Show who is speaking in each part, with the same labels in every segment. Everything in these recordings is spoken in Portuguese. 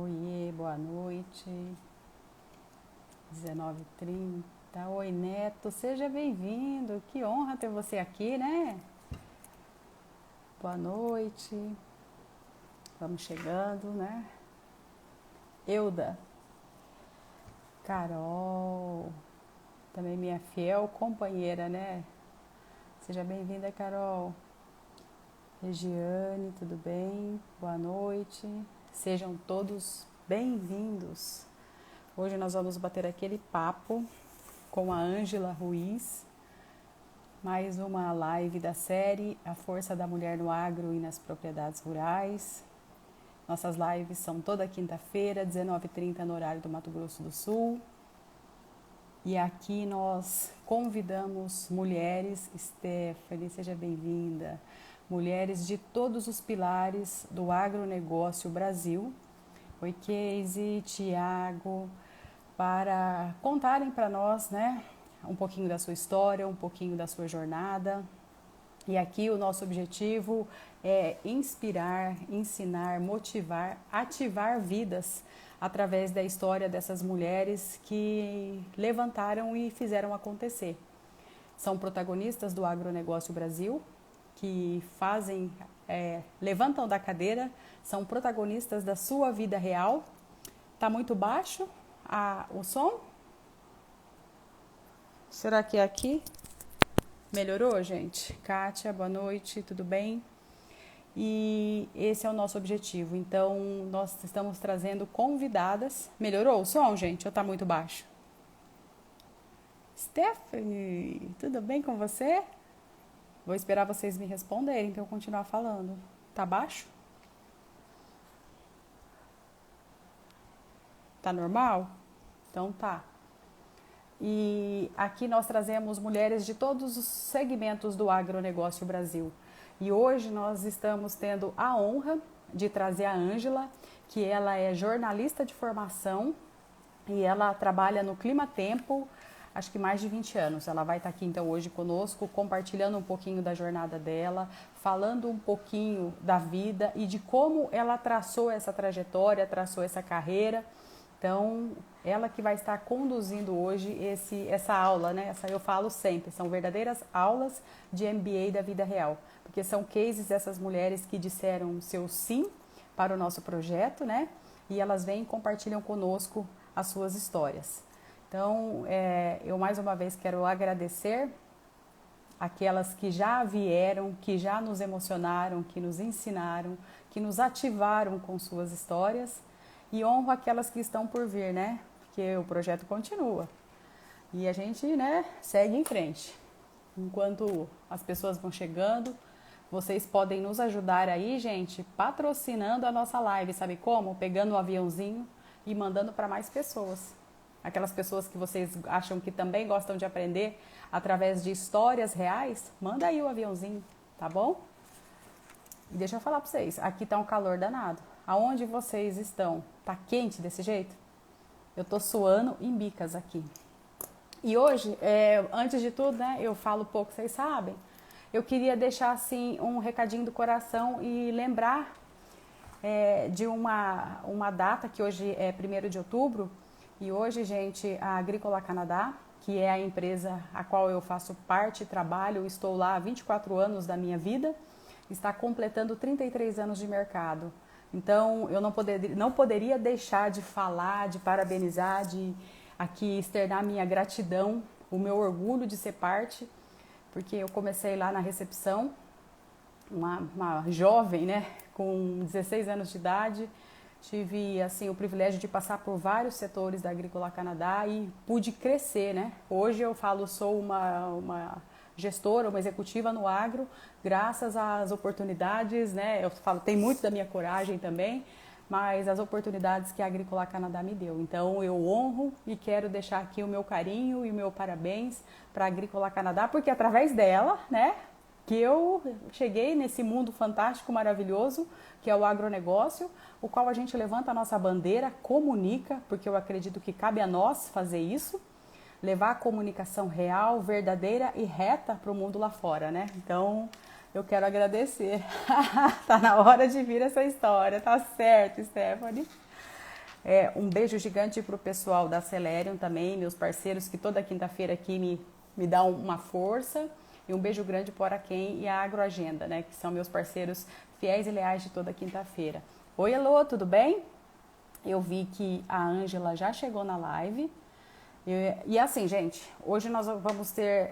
Speaker 1: Oiê, boa noite. 19h30. Oi, Neto, seja bem-vindo. Que honra ter você aqui, né? Boa noite. Vamos chegando, né? Euda, Carol, também minha fiel companheira, né? Seja bem-vinda, Carol. Regiane, tudo bem? Boa noite. Sejam todos bem-vindos. Hoje nós vamos bater aquele papo com a Ângela Ruiz, mais uma live da série A Força da Mulher no Agro e nas Propriedades Rurais. Nossas lives são toda quinta-feira, 19h30 no horário do Mato Grosso do Sul. E aqui nós convidamos mulheres, Stephanie, seja bem-vinda, mulheres de todos os pilares do agronegócio Brasil. Oi, Casey, Tiago, para contarem para nós, né, um pouquinho da sua história, um pouquinho da sua jornada. E aqui o nosso objetivo é inspirar, ensinar, motivar, ativar vidas através da história dessas mulheres que levantaram e fizeram acontecer. São protagonistas do agronegócio Brasil, que fazem, levantam da cadeira, são protagonistas da sua vida real. Tá muito baixo o som? Será que é aqui? Melhorou, gente? Kátia, boa noite, tudo bem? E esse é o nosso objetivo. Então, nós estamos trazendo convidadas. Melhorou o som, gente? Ou tá muito baixo? Stephanie, tudo bem com você? Vou esperar vocês me responderem para eu continuar falando. Tá baixo? Tá normal? Então tá. E aqui nós trazemos mulheres de todos os segmentos do agronegócio Brasil. E hoje nós estamos tendo a honra de trazer a Ângela, que ela é jornalista de formação e ela trabalha no Clima Tempo, acho que mais de 20 anos. Ela vai estar aqui então hoje conosco, compartilhando um pouquinho da jornada dela, falando um pouquinho da vida e de como ela traçou essa trajetória, traçou essa carreira. Então, ela que vai estar conduzindo hoje essa aula, né? Eu falo sempre, são verdadeiras aulas de MBA da vida real, porque são cases dessas mulheres que disseram seu sim para o nosso projeto, né? E elas vêm e compartilham conosco as suas histórias. Então, eu mais uma vez quero agradecer aquelas que já vieram, que já nos emocionaram, que nos ensinaram, que nos ativaram com suas histórias. E honro aquelas que estão por vir, né? Porque o projeto continua. E a gente, né, segue em frente. Enquanto as pessoas vão chegando, vocês podem nos ajudar aí, gente, patrocinando a nossa live. Sabe como? Pegando o aviãozinho e mandando para mais pessoas. Aquelas pessoas que vocês acham que também gostam de aprender através de histórias reais, manda aí o aviãozinho, tá bom? E deixa eu falar para vocês, aqui tá um calor danado. Aonde vocês estão? Tá quente desse jeito? Eu tô suando em bicas aqui. E hoje, antes de tudo, né, eu falo pouco, vocês sabem. Eu queria deixar assim um recadinho do coração e lembrar de uma data que hoje é 1º de outubro. E hoje, gente, a Agrícola Canadá, que é a empresa a qual eu faço parte, trabalho, estou lá há 24 anos da minha vida, está completando 33 anos de mercado. Então, eu não poderia deixar de falar, de parabenizar, de aqui externar minha gratidão, o meu orgulho de ser parte, porque eu comecei lá na recepção, uma jovem, né, com 16 anos de idade, tive assim o privilégio de passar por vários setores da Agrícola Canadá e pude crescer, né? Hoje eu falo, sou uma gestora, uma executiva no agro, graças às oportunidades, né? Eu falo, tem muito da minha coragem também, mas as oportunidades que a Agrícola Canadá me deu. Então eu honro e quero deixar aqui o meu carinho e o meu parabéns para a Agrícola Canadá, porque através dela, né, que eu cheguei nesse mundo fantástico, maravilhoso, que é o agronegócio, o qual a gente levanta a nossa bandeira, comunica, porque eu acredito que cabe a nós fazer isso, levar a comunicação real, verdadeira e reta para o mundo lá fora, né? Então, eu quero agradecer. Tá na hora de vir essa história, tá certo, Stephanie? Um beijo gigante para o pessoal da Celerium também, meus parceiros que toda quinta-feira aqui me dão uma força. E um beijo grande para a Quem e a Agroagenda, né? Que são meus parceiros fiéis e leais de toda quinta-feira. Oi, Elô, tudo bem? Eu vi que a Ângela já chegou na live. E assim, gente, hoje nós vamos ter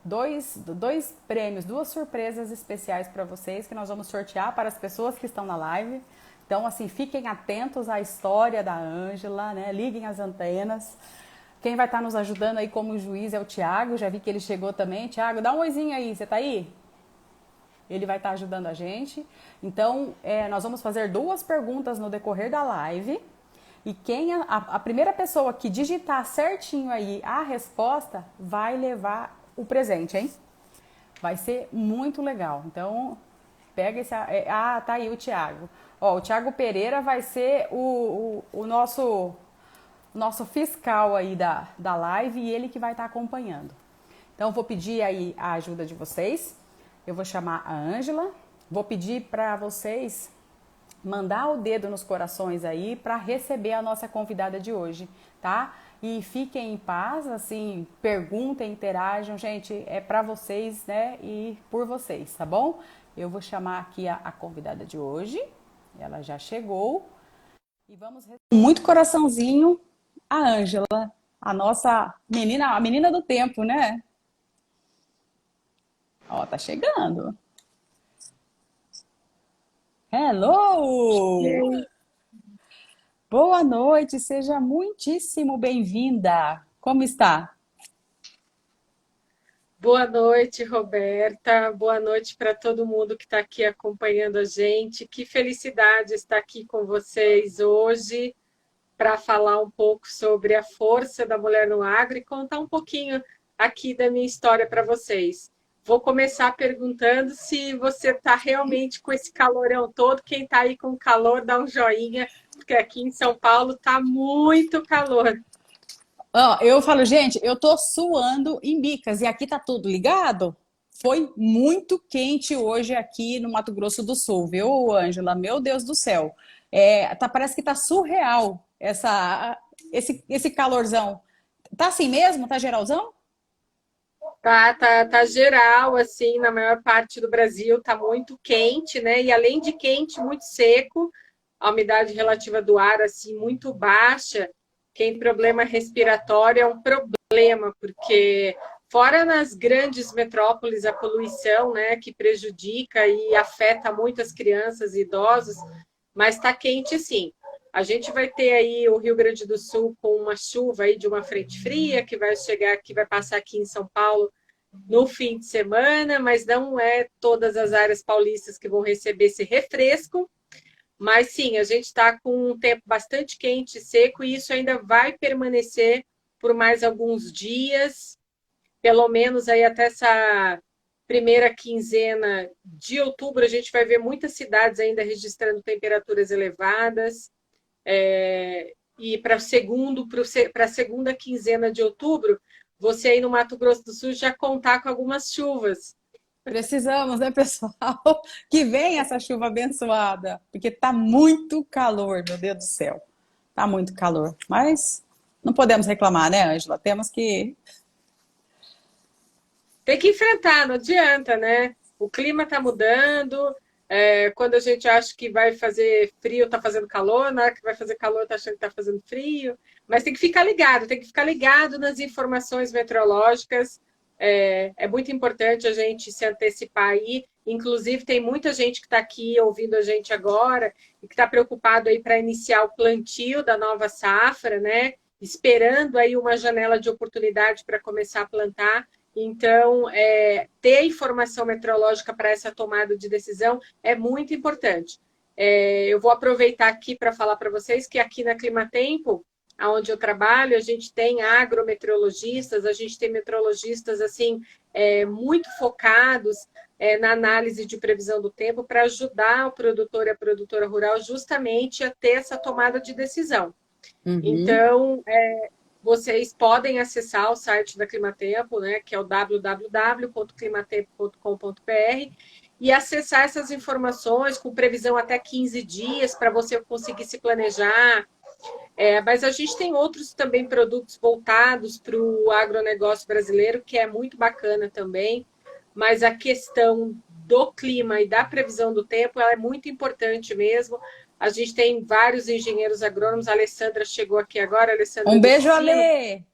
Speaker 1: dois prêmios, duas surpresas especiais para vocês que nós vamos sortear para as pessoas que estão na live. Então, assim, fiquem atentos à história da Ângela, né? Liguem as antenas. Quem vai estar nos ajudando aí como juiz é o Thiago, já vi que ele chegou também. Thiago, dá um oizinho aí, você tá aí? Ele vai estar ajudando a gente. Então, nós vamos fazer duas perguntas no decorrer da live. E a primeira pessoa que digitar certinho aí a resposta vai levar o presente, hein? Vai ser muito legal. Então, pega esse... tá aí o Thiago. Ó, o Thiago Pereira vai ser o nosso fiscal aí da live e ele que vai estar acompanhando. Então, vou pedir aí a ajuda de vocês. Eu vou chamar a Ângela. Vou pedir para vocês mandar o dedo nos corações aí para receber a nossa convidada de hoje, tá? E fiquem em paz, assim, perguntem, interajam, gente, é para vocês, né? E por vocês, tá bom? Eu vou chamar aqui a convidada de hoje. Ela já chegou. E vamos receber com muito coraçãozinho a Ângela, a nossa menina, a menina do tempo, né? Ó, tá chegando. Hello! Boa noite, seja muitíssimo bem-vinda. Como está?
Speaker 2: Boa noite, Roberta. Boa noite para todo mundo que está aqui acompanhando a gente. Que felicidade estar aqui com vocês hoje para falar um pouco sobre a força da mulher no agro e contar um pouquinho aqui da minha história para vocês. Vou começar perguntando se você está realmente com esse calorão todo. Quem está aí com calor, dá um joinha, porque aqui em São Paulo está muito calor.
Speaker 1: Eu falo, gente, eu tô suando em bicas e aqui tá tudo ligado. Foi muito quente hoje aqui no Mato Grosso do Sul, viu, Ângela? Meu Deus do céu. Parece que tá surreal esse calorzão. Tá assim mesmo? Tá geralzão?
Speaker 2: Tá geral, assim, na maior parte do Brasil, tá muito quente, né? E além de quente, muito seco, a umidade relativa do ar, assim, muito baixa. Quem tem problema respiratório é um problema, porque fora nas grandes metrópoles a poluição, né, que prejudica e afeta muito as crianças e idosos, mas tá quente sim. A gente vai ter aí o Rio Grande do Sul com uma chuva aí de uma frente fria que vai chegar, que vai passar aqui em São Paulo no fim de semana, mas não é todas as áreas paulistas que vão receber esse refresco. Mas sim, a gente está com um tempo bastante quente e seco e isso ainda vai permanecer por mais alguns dias, pelo menos aí até essa primeira quinzena de outubro, a gente vai ver muitas cidades ainda registrando temperaturas elevadas. E para a segunda quinzena de outubro, você aí no Mato Grosso do Sul já contar com algumas chuvas.
Speaker 1: Precisamos, né, pessoal? Que venha essa chuva abençoada, porque tá muito calor, meu Deus do céu. Tá muito calor. Mas não podemos reclamar, né, Ângela? Temos que.
Speaker 2: Tem que enfrentar, não adianta, né? O clima está mudando. Quando a gente acha que vai fazer frio, está fazendo calor. Na hora que vai fazer calor, está achando que está fazendo frio. Mas tem que ficar ligado nas informações meteorológicas. É muito importante a gente se antecipar aí. Inclusive, tem muita gente que está aqui ouvindo a gente agora e que está preocupado aí para iniciar o plantio da nova safra, né? Esperando aí uma janela de oportunidade para começar a plantar. Então, ter informação meteorológica para essa tomada de decisão é muito importante. Eu vou aproveitar aqui para falar para vocês que aqui na Climatempo, onde eu trabalho, a gente tem agrometeorologistas, a gente tem meteorologistas assim muito focados na análise de previsão do tempo para ajudar o produtor e a produtora rural justamente a ter essa tomada de decisão.
Speaker 1: Uhum.
Speaker 2: Então, vocês podem acessar o site da Climatempo, né, que é o www.climatempo.com.br e acessar essas informações com previsão até 15 dias para você conseguir se planejar, Mas a gente tem outros também produtos voltados para o agronegócio brasileiro, que é muito bacana também. Mas a questão do clima e da previsão do tempo, ela é muito importante mesmo. A gente tem vários engenheiros agrônomos. A Alessandra chegou aqui agora, a Alessandra
Speaker 1: Um
Speaker 2: do
Speaker 1: beijo,
Speaker 2: Ensino.
Speaker 1: Ale!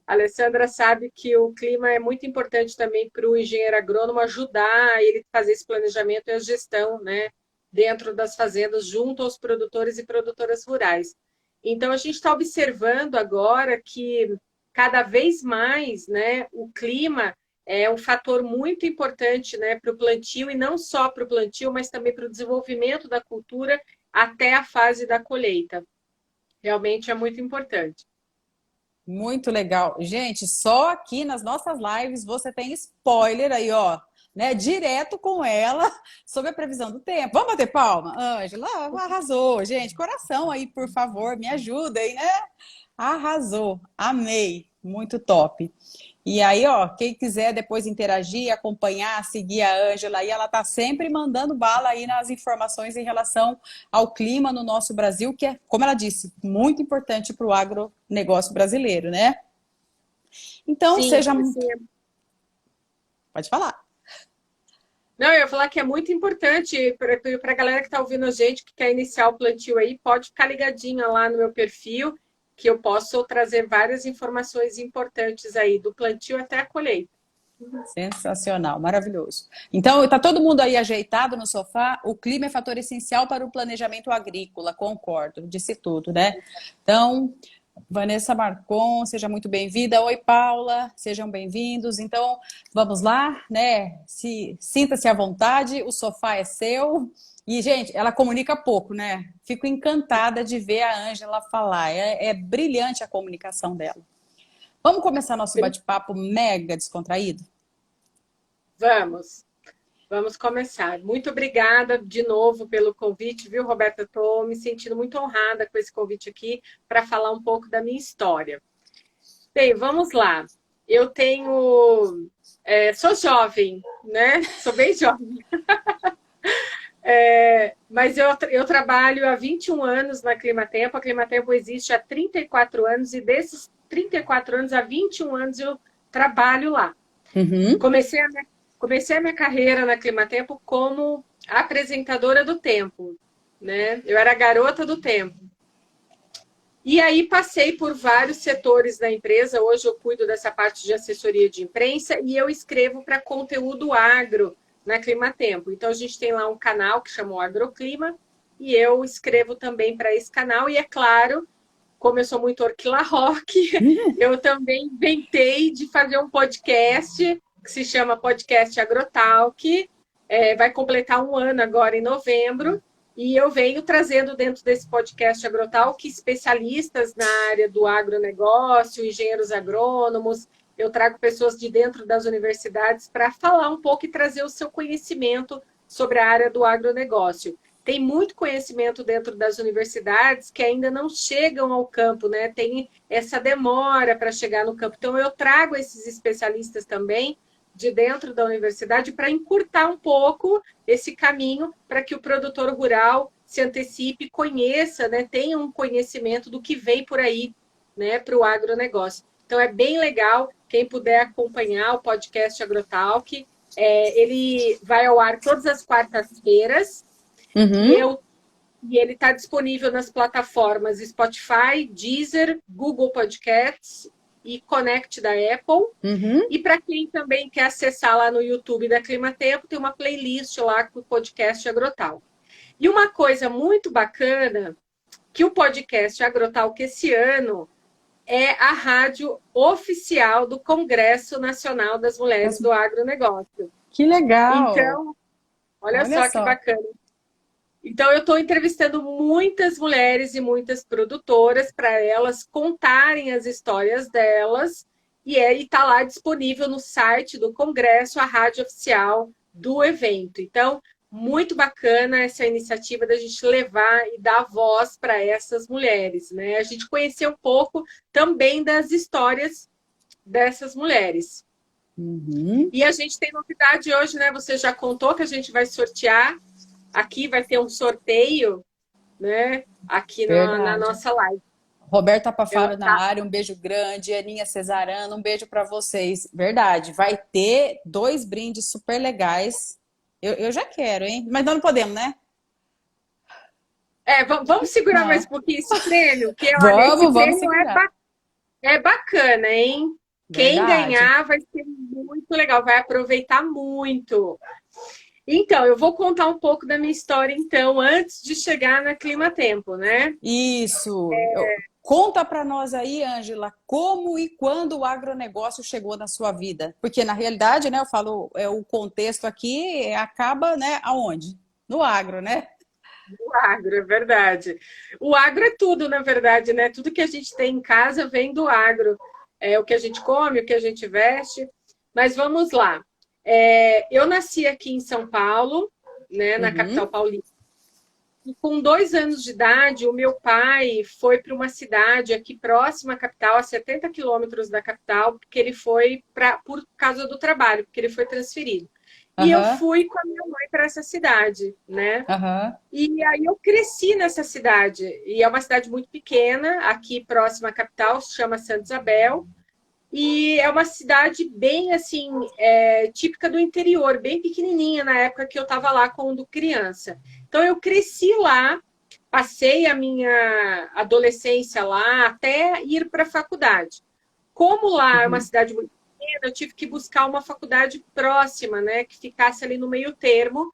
Speaker 2: A Alessandra sabe que o clima é muito importante também para o engenheiro agrônomo ajudar ele a fazer esse planejamento e a gestão, né, dentro das fazendas, junto aos produtores e produtoras rurais. Então, a gente está observando agora que cada vez mais, né, o clima é um fator muito importante, né, para o plantio, e não só para o plantio, mas também para o desenvolvimento da cultura até a fase da colheita. Realmente é muito importante.
Speaker 1: Muito legal. Gente, só aqui nas nossas lives você tem spoiler aí, ó, né? Direto com ela sobre a previsão do tempo. Vamos bater palma? Ângela, arrasou. Gente, coração aí, por favor, me ajudem, né? Arrasou. Amei. Muito top. E aí, ó, quem quiser depois interagir, acompanhar, seguir a Ângela aí, ela tá sempre mandando bala aí nas informações em relação ao clima no nosso Brasil, que é, como ela disse, muito importante para o agronegócio brasileiro, né? Então,
Speaker 2: Sim,
Speaker 1: seja.
Speaker 2: sim.
Speaker 1: Pode falar.
Speaker 2: Não, eu ia falar que é muito importante para a galera que está ouvindo a gente, que quer iniciar o plantio aí, pode ficar ligadinha lá no meu perfil, que eu posso trazer várias informações importantes aí, do plantio até a colheita.
Speaker 1: Sensacional, maravilhoso. Então, está todo mundo aí ajeitado no sofá? O clima é fator essencial para o planejamento agrícola, concordo, disse tudo, né? Então, Vanessa Marcon, seja muito bem-vinda. Oi, Paula, sejam bem-vindos. Então, vamos lá, né? Sinta-se à vontade, o sofá é seu. E, gente, ela comunica pouco, né? Fico encantada de ver a Ângela falar. É brilhante a comunicação dela. Vamos começar nosso bate-papo mega descontraído?
Speaker 2: Vamos começar. Muito obrigada de novo pelo convite, viu, Roberta? Estou me sentindo muito honrada com esse convite aqui para falar um pouco da minha história. Bem, vamos lá. Eu tenho. Sou jovem, né? Sou bem jovem. Mas eu trabalho há 21 anos na Climatempo. A Climatempo existe há 34 anos e desses 34 anos, há 21 anos eu trabalho lá.
Speaker 1: Uhum.
Speaker 2: Comecei a minha carreira na Climatempo como apresentadora do tempo, né? Eu era a garota do tempo. E aí passei por vários setores da empresa. Hoje eu cuido dessa parte de assessoria de imprensa e eu escrevo para conteúdo agro na Climatempo. Então a gente tem lá um canal que chama o Agroclima e eu escrevo também para esse canal. E é claro, como eu sou muito Orquila Rock, eu também inventei de fazer um podcast que se chama Podcast Agrotalk. Vai completar um ano agora em novembro. E eu venho trazendo dentro desse podcast Agrotalk especialistas na área do agronegócio, engenheiros agrônomos. Eu trago pessoas de dentro das universidades para falar um pouco e trazer o seu conhecimento sobre a área do agronegócio. Tem muito conhecimento dentro das universidades que ainda não chegam ao campo, né? Tem essa demora para chegar no campo. Então, eu trago esses especialistas também de dentro da universidade para encurtar um pouco esse caminho para que o produtor rural se antecipe, conheça, né, tenha um conhecimento do que vem por aí, né, para o agronegócio. Então é bem legal, quem puder acompanhar o podcast Agrotalk, ele vai ao ar todas as quartas-feiras e ele está disponível nas plataformas Spotify, Deezer, Google Podcasts e Connect da Apple. E para quem também quer acessar lá no YouTube da Climatempo, tem uma playlist lá com o podcast Agrotal. E uma coisa muito bacana, que o podcast Agrotal, que esse ano é a rádio oficial do Congresso Nacional das Mulheres do Agronegócio.
Speaker 1: Que legal!
Speaker 2: Então, olha só que bacana. Então, eu estou entrevistando muitas mulheres e muitas produtoras para elas contarem as histórias delas e está lá disponível no site do Congresso, a rádio oficial do evento. Então, muito bacana essa iniciativa da gente levar e dar voz para essas mulheres, né? A gente conhecer um pouco também das histórias dessas mulheres. E a gente tem novidade hoje, né? Você já contou que a gente vai sortear. Aqui vai ter um sorteio né? Aqui na
Speaker 1: Verdade.
Speaker 2: nossa live.
Speaker 1: Roberta
Speaker 2: Eu,
Speaker 1: Pafaro na
Speaker 2: tá,
Speaker 1: área, um beijo grande. Aninha Cesarana, um beijo para vocês. Verdade, vai ter 2 brindes super legais. Eu já quero, hein? Mas nós não podemos, né?
Speaker 2: vamos segurar mais
Speaker 1: Não.
Speaker 2: um pouquinho esse prêmio, que olha, esse
Speaker 1: Vamos
Speaker 2: prêmio
Speaker 1: segurar.
Speaker 2: é bacana, hein? Quem
Speaker 1: Verdade.
Speaker 2: ganhar vai ser muito legal, vai aproveitar muito. Então, eu vou contar um pouco da minha história, então, antes de chegar na Clima Tempo, né?
Speaker 1: Isso. Conta para nós aí, Ângela, como e quando o agronegócio chegou na sua vida? Porque na realidade, né, eu falo, o contexto aqui acaba, né, aonde? No agro, né?
Speaker 2: O agro, é verdade. O agro é tudo, na verdade, né? Tudo que a gente tem em casa vem do agro. É o que a gente come, o que a gente veste. Mas vamos lá. Eu nasci aqui em São Paulo, né, na capital
Speaker 1: Uhum,
Speaker 2: paulista. E com 2 anos de idade, o meu pai foi para uma cidade aqui próxima à capital, a 70 quilômetros da capital, porque ele foi por causa do trabalho, porque ele foi transferido. E eu
Speaker 1: aham,
Speaker 2: fui com a minha mãe para essa cidade, né?
Speaker 1: aham,
Speaker 2: E aí eu cresci nessa cidade. E é uma cidade muito pequena, aqui próxima à capital, se chama Santa Isabel. E é uma cidade bem assim, típica do interior, bem pequenininha na época que eu estava lá quando criança. Então eu cresci lá, passei a minha adolescência lá até ir para a faculdade. Como lá é uma
Speaker 1: uhum,
Speaker 2: cidade muito pequena, eu tive que buscar uma faculdade próxima, né, que ficasse ali no meio termo.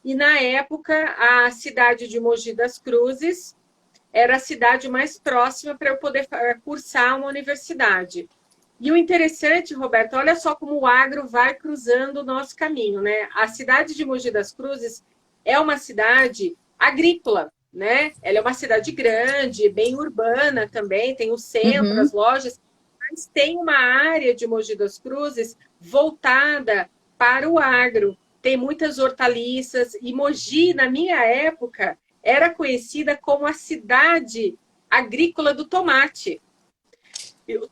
Speaker 2: E na época, a cidade de Mogi das Cruzes era a cidade mais próxima para eu poder cursar uma universidade. E o interessante, Roberto, olha só como o agro vai cruzando o nosso caminho, né? A cidade de Mogi das Cruzes é uma cidade agrícola, né? Ela é uma cidade grande, bem urbana também, tem o centro, as
Speaker 1: uhum.
Speaker 2: lojas, mas tem uma área de Mogi das Cruzes voltada para o agro. Tem muitas hortaliças e Mogi, na minha época, era conhecida como a cidade agrícola do tomate.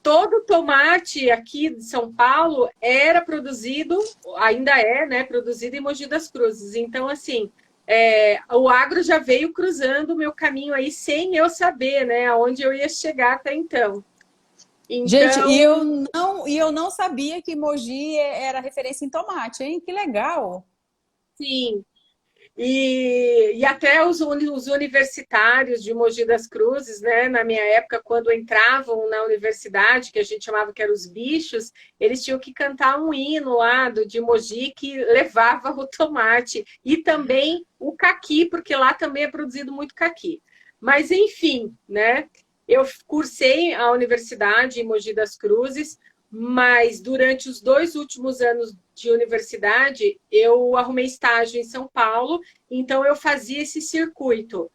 Speaker 2: Todo tomate aqui de São Paulo era produzido, ainda é, né, produzido em Mogi das Cruzes. Então, assim, o agro já veio cruzando o meu caminho aí sem eu saber, né, aonde eu ia chegar até então.
Speaker 1: Gente,
Speaker 2: Então,
Speaker 1: e eu não sabia que Mogi era referência em tomate, hein? Que legal.
Speaker 2: sim, e até os universitários de Mogi das Cruzes, né, na minha época, quando entravam na universidade, que a gente chamava que eram os bichos, eles tinham que cantar um hino lá de Mogi que levava o tomate e também o caqui, porque lá também é produzido muito caqui. Mas, enfim, né, eu cursei a universidade em Mogi das Cruzes, mas durante os 2 últimos anos de universidade, eu arrumei estágio em São Paulo, então eu fazia esse circuito.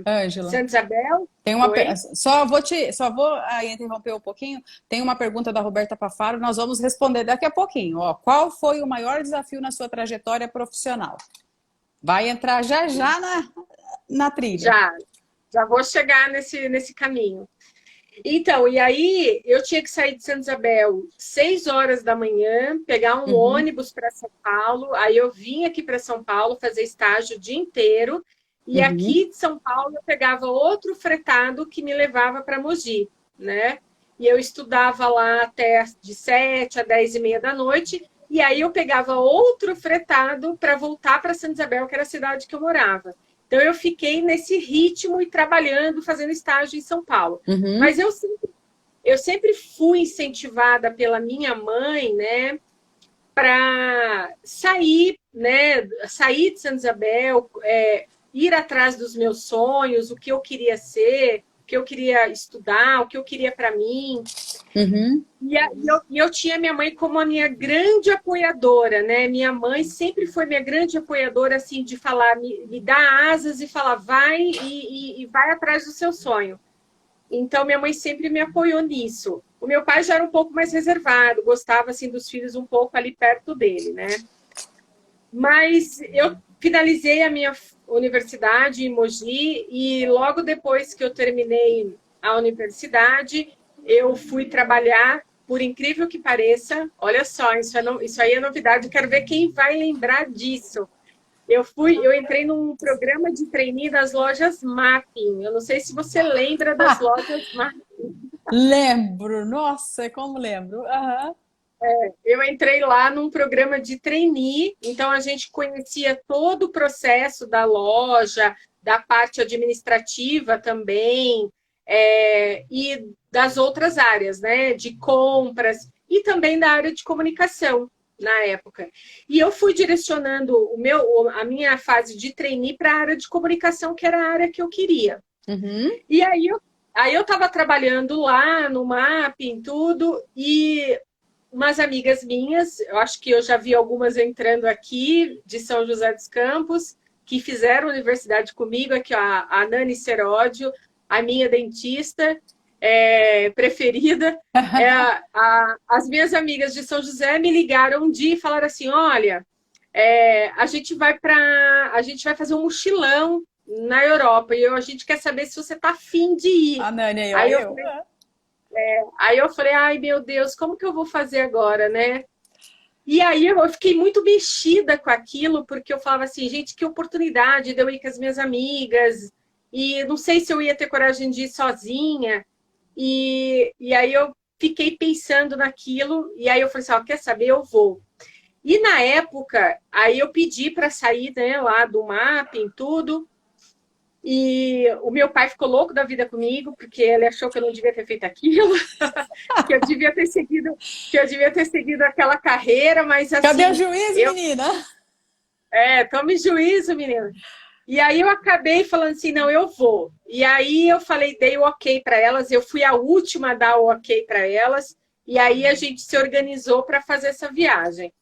Speaker 1: Ângela,
Speaker 2: Santa Isabel,
Speaker 1: tem
Speaker 2: oi?
Speaker 1: só vou interromper um pouquinho. Tem uma pergunta da Roberta Pafaro, nós vamos responder daqui a pouquinho. Ó, qual foi o maior desafio na sua trajetória profissional? Vai entrar já já na trilha.
Speaker 2: Já, já vou chegar nesse caminho. Então, e aí eu tinha que sair de Santa Isabel 6 horas da manhã, pegar um
Speaker 1: Uhum,
Speaker 2: ônibus para São Paulo. Aí eu vim aqui para São Paulo fazer estágio o dia inteiro. E
Speaker 1: uhum.
Speaker 2: aqui de São Paulo eu pegava outro fretado que me levava para Mogi, né? E eu estudava lá até de 7 a 10 e meia da noite. E aí eu pegava outro fretado para voltar para Santa Isabel, que era a cidade que eu morava. Então eu fiquei nesse ritmo e trabalhando, fazendo estágio em São Paulo.
Speaker 1: Uhum,
Speaker 2: Mas eu sempre fui incentivada pela minha mãe, né, para sair, né, sair de Santa Isabel, ir atrás dos meus sonhos, o que eu queria ser, o que eu queria estudar, o que eu queria para mim.
Speaker 1: uhum.
Speaker 2: E eu tinha minha mãe como a minha grande apoiadora, né? Minha mãe sempre foi minha grande apoiadora, assim, de falar, me dar asas e falar, vai e vai atrás do seu sonho. Então, minha mãe sempre me apoiou nisso. O meu pai já era um pouco mais reservado, gostava assim dos filhos um pouco ali perto dele, né? Mas eu finalizei a minha universidade em Mogi e logo depois que eu terminei a universidade, eu fui trabalhar, por incrível que pareça, olha só, isso aí é novidade, eu quero ver quem vai lembrar disso. Eu entrei num programa de trainee das lojas Mapping. Eu não sei se você lembra das lojas Mapping.
Speaker 1: Lembro, nossa, como lembro. Aham.
Speaker 2: Eu entrei lá num programa de trainee, então a gente conhecia todo o processo da loja, da parte administrativa também, e das outras áreas, né? De compras e também da área de comunicação na época. E eu fui direcionando a minha fase de trainee para a área de comunicação, que era a área que eu queria.
Speaker 1: Uhum.
Speaker 2: E aí eu estava trabalhando lá no mapping, tudo, e umas amigas minhas, eu acho que eu já vi algumas entrando aqui, de São José dos Campos, que fizeram universidade comigo, aqui ó, a Nani Seródio, a minha dentista preferida. As minhas amigas de São José me ligaram um dia e falaram assim, olha, a gente vai fazer um mochilão na Europa e a gente quer saber se você está afim de ir.
Speaker 1: A Nani aí, ó,
Speaker 2: Aí eu
Speaker 1: eu.
Speaker 2: falei, ai meu Deus, como que eu vou fazer agora, né? E aí eu fiquei muito mexida com aquilo, porque eu falava assim, gente, que oportunidade de eu ir com as minhas amigas, e não sei se eu ia ter coragem de ir sozinha. E aí eu fiquei pensando naquilo, e aí eu falei assim, ó, quer saber, eu vou. E na época, aí eu pedi para sair, né, lá do mapping, tudo, e o meu pai ficou louco da vida comigo, porque ele achou que eu não devia ter feito aquilo, que eu devia ter seguido, que eu devia ter seguido aquela carreira, mas
Speaker 1: Cadê o
Speaker 2: assim,
Speaker 1: juiz,
Speaker 2: eu
Speaker 1: menina?
Speaker 2: tome juízo, menina. E aí eu acabei falando assim, não, eu vou. E aí eu falei, dei o ok para elas, eu fui a última a dar o ok para elas, e aí a gente se organizou para fazer essa viagem.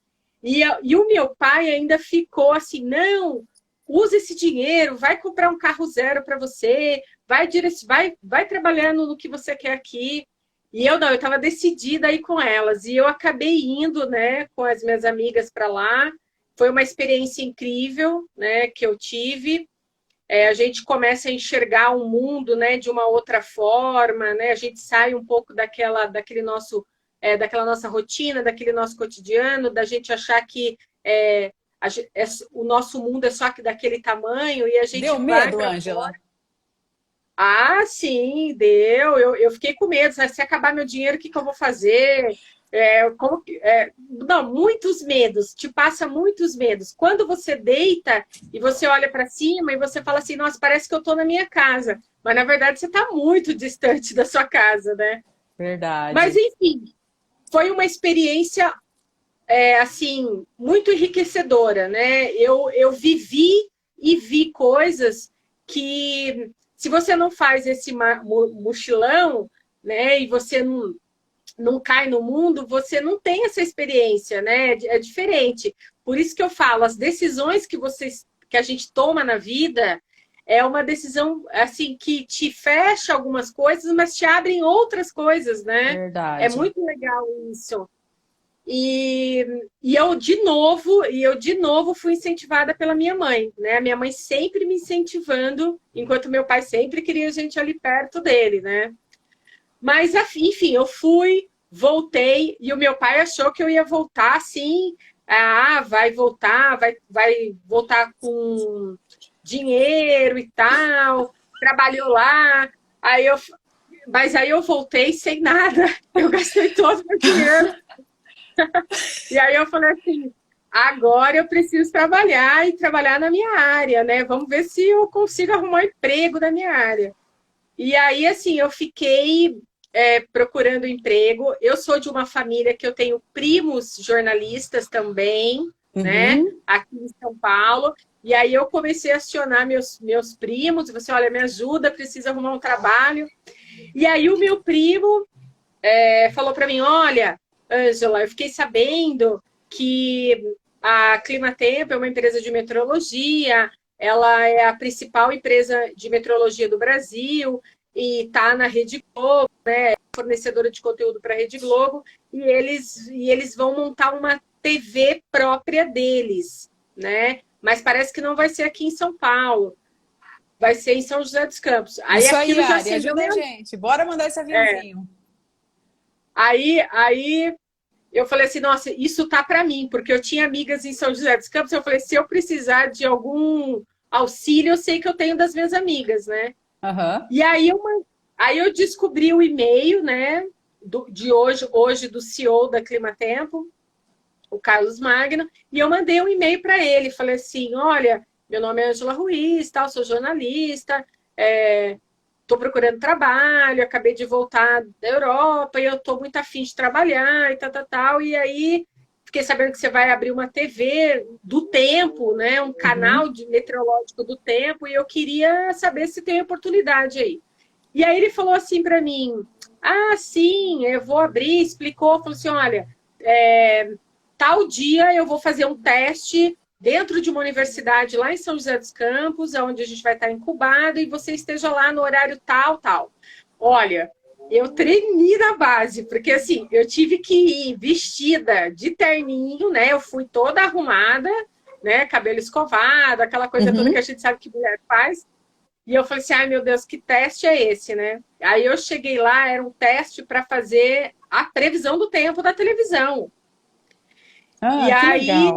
Speaker 2: E o meu pai ainda ficou assim, não, usa esse dinheiro, vai comprar um carro zero para você, vai trabalhando no que você quer aqui. E eu não, eu estava decidida a ir com elas. E eu acabei indo, né, com as minhas amigas para lá. Foi uma experiência incrível, né, que eu tive. A gente começa a enxergar o mundo, né, de uma outra forma, né? A gente sai um pouco daquela nossa rotina, daquele nosso cotidiano, da gente achar que o nosso mundo é só daquele tamanho e a
Speaker 1: Deu
Speaker 2: gente vai
Speaker 1: medo,
Speaker 2: para
Speaker 1: Ângela?
Speaker 2: fora. Ah, sim, deu. Eu fiquei com medo. Né? Se acabar meu dinheiro, o que eu vou fazer? Não, muitos medos. Te passa muitos medos. Quando você deita e você olha para cima e você fala assim, nossa, parece que eu estou na minha casa. Mas na verdade você está muito distante da sua casa, né? Mas
Speaker 1: Verdade.
Speaker 2: enfim, foi uma experiência assim muito enriquecedora, né? Eu vivi e vi coisas que se você não faz esse mochilão, né? E você não cai no mundo, você não tem essa experiência, né? É diferente. Por isso que eu falo, as decisões que a gente toma na vida é uma decisão assim que te fecha algumas coisas, mas te abrem outras coisas, né? É
Speaker 1: Verdade.
Speaker 2: muito legal isso. E, e eu de novo fui incentivada pela minha mãe, né? A minha mãe sempre me incentivando, enquanto meu pai sempre queria a gente ali perto dele, né? Mas, enfim, eu fui, voltei, e o meu pai achou que eu ia voltar assim. Ah, vai voltar com dinheiro e tal, trabalhou lá. Mas aí eu voltei sem nada, eu gastei todo o meu dinheiro. E aí eu falei assim, agora eu preciso trabalhar e trabalhar na minha área, né? Vamos ver se eu consigo arrumar um emprego na minha área. E aí, assim, eu fiquei procurando emprego. Eu sou de uma família que eu tenho primos jornalistas também, né?
Speaker 1: Uhum.
Speaker 2: Aqui em São Paulo. E aí eu comecei a acionar meus primos. E você, olha, me ajuda, preciso arrumar um trabalho. E aí o meu primo falou para mim, olha, Ângela, eu fiquei sabendo que a Climatempo é uma empresa de meteorologia, ela é a principal empresa de meteorologia do Brasil e está na Rede Globo, né, fornecedora de conteúdo para a Rede Globo, e eles vão montar uma TV própria deles, né? Mas parece que não vai ser aqui em São Paulo, vai ser em São José dos Campos. Aí
Speaker 1: Isso aí,
Speaker 2: aquilo já
Speaker 1: Ari,
Speaker 2: acendeu
Speaker 1: ajuda a
Speaker 2: minha.
Speaker 1: gente. Bora mandar esse aviãozinho.
Speaker 2: Aí eu falei assim, nossa, isso tá para mim, porque eu tinha amigas em São José dos Campos, eu falei, se eu precisar de algum auxílio, eu sei que eu tenho das minhas amigas, né?
Speaker 1: Aham.
Speaker 2: E aí eu descobri o e-mail, né, de hoje do CEO da Climatempo, o Carlos Magno, e eu mandei um e-mail para ele, falei assim, olha, meu nome é Ângela Ruiz, tal, sou jornalista, estou procurando trabalho, acabei de voltar da Europa e eu estou muito afim de trabalhar e tal, tal, tal. E aí fiquei sabendo que você vai abrir uma TV do tempo, né? Um
Speaker 1: Uhum.
Speaker 2: canal de meteorológico do tempo, e eu queria saber se tem oportunidade aí. E aí ele falou assim para mim: ah, sim, eu vou abrir, explicou, falou assim: olha, tal dia eu vou fazer um teste dentro de uma universidade lá em São José dos Campos, onde a gente vai estar incubado, e você esteja lá no horário tal, tal. Olha, eu tremi na base, porque assim, eu tive que ir vestida de terninho, né? Eu fui toda arrumada, né? Cabelo escovado, aquela coisa toda que a
Speaker 1: Uhum.
Speaker 2: gente sabe que mulher faz. E eu falei assim, ai meu Deus, que teste é esse, né? Aí eu cheguei lá, era um teste para fazer a previsão do tempo da televisão. E
Speaker 1: Ah, que
Speaker 2: aí
Speaker 1: legal.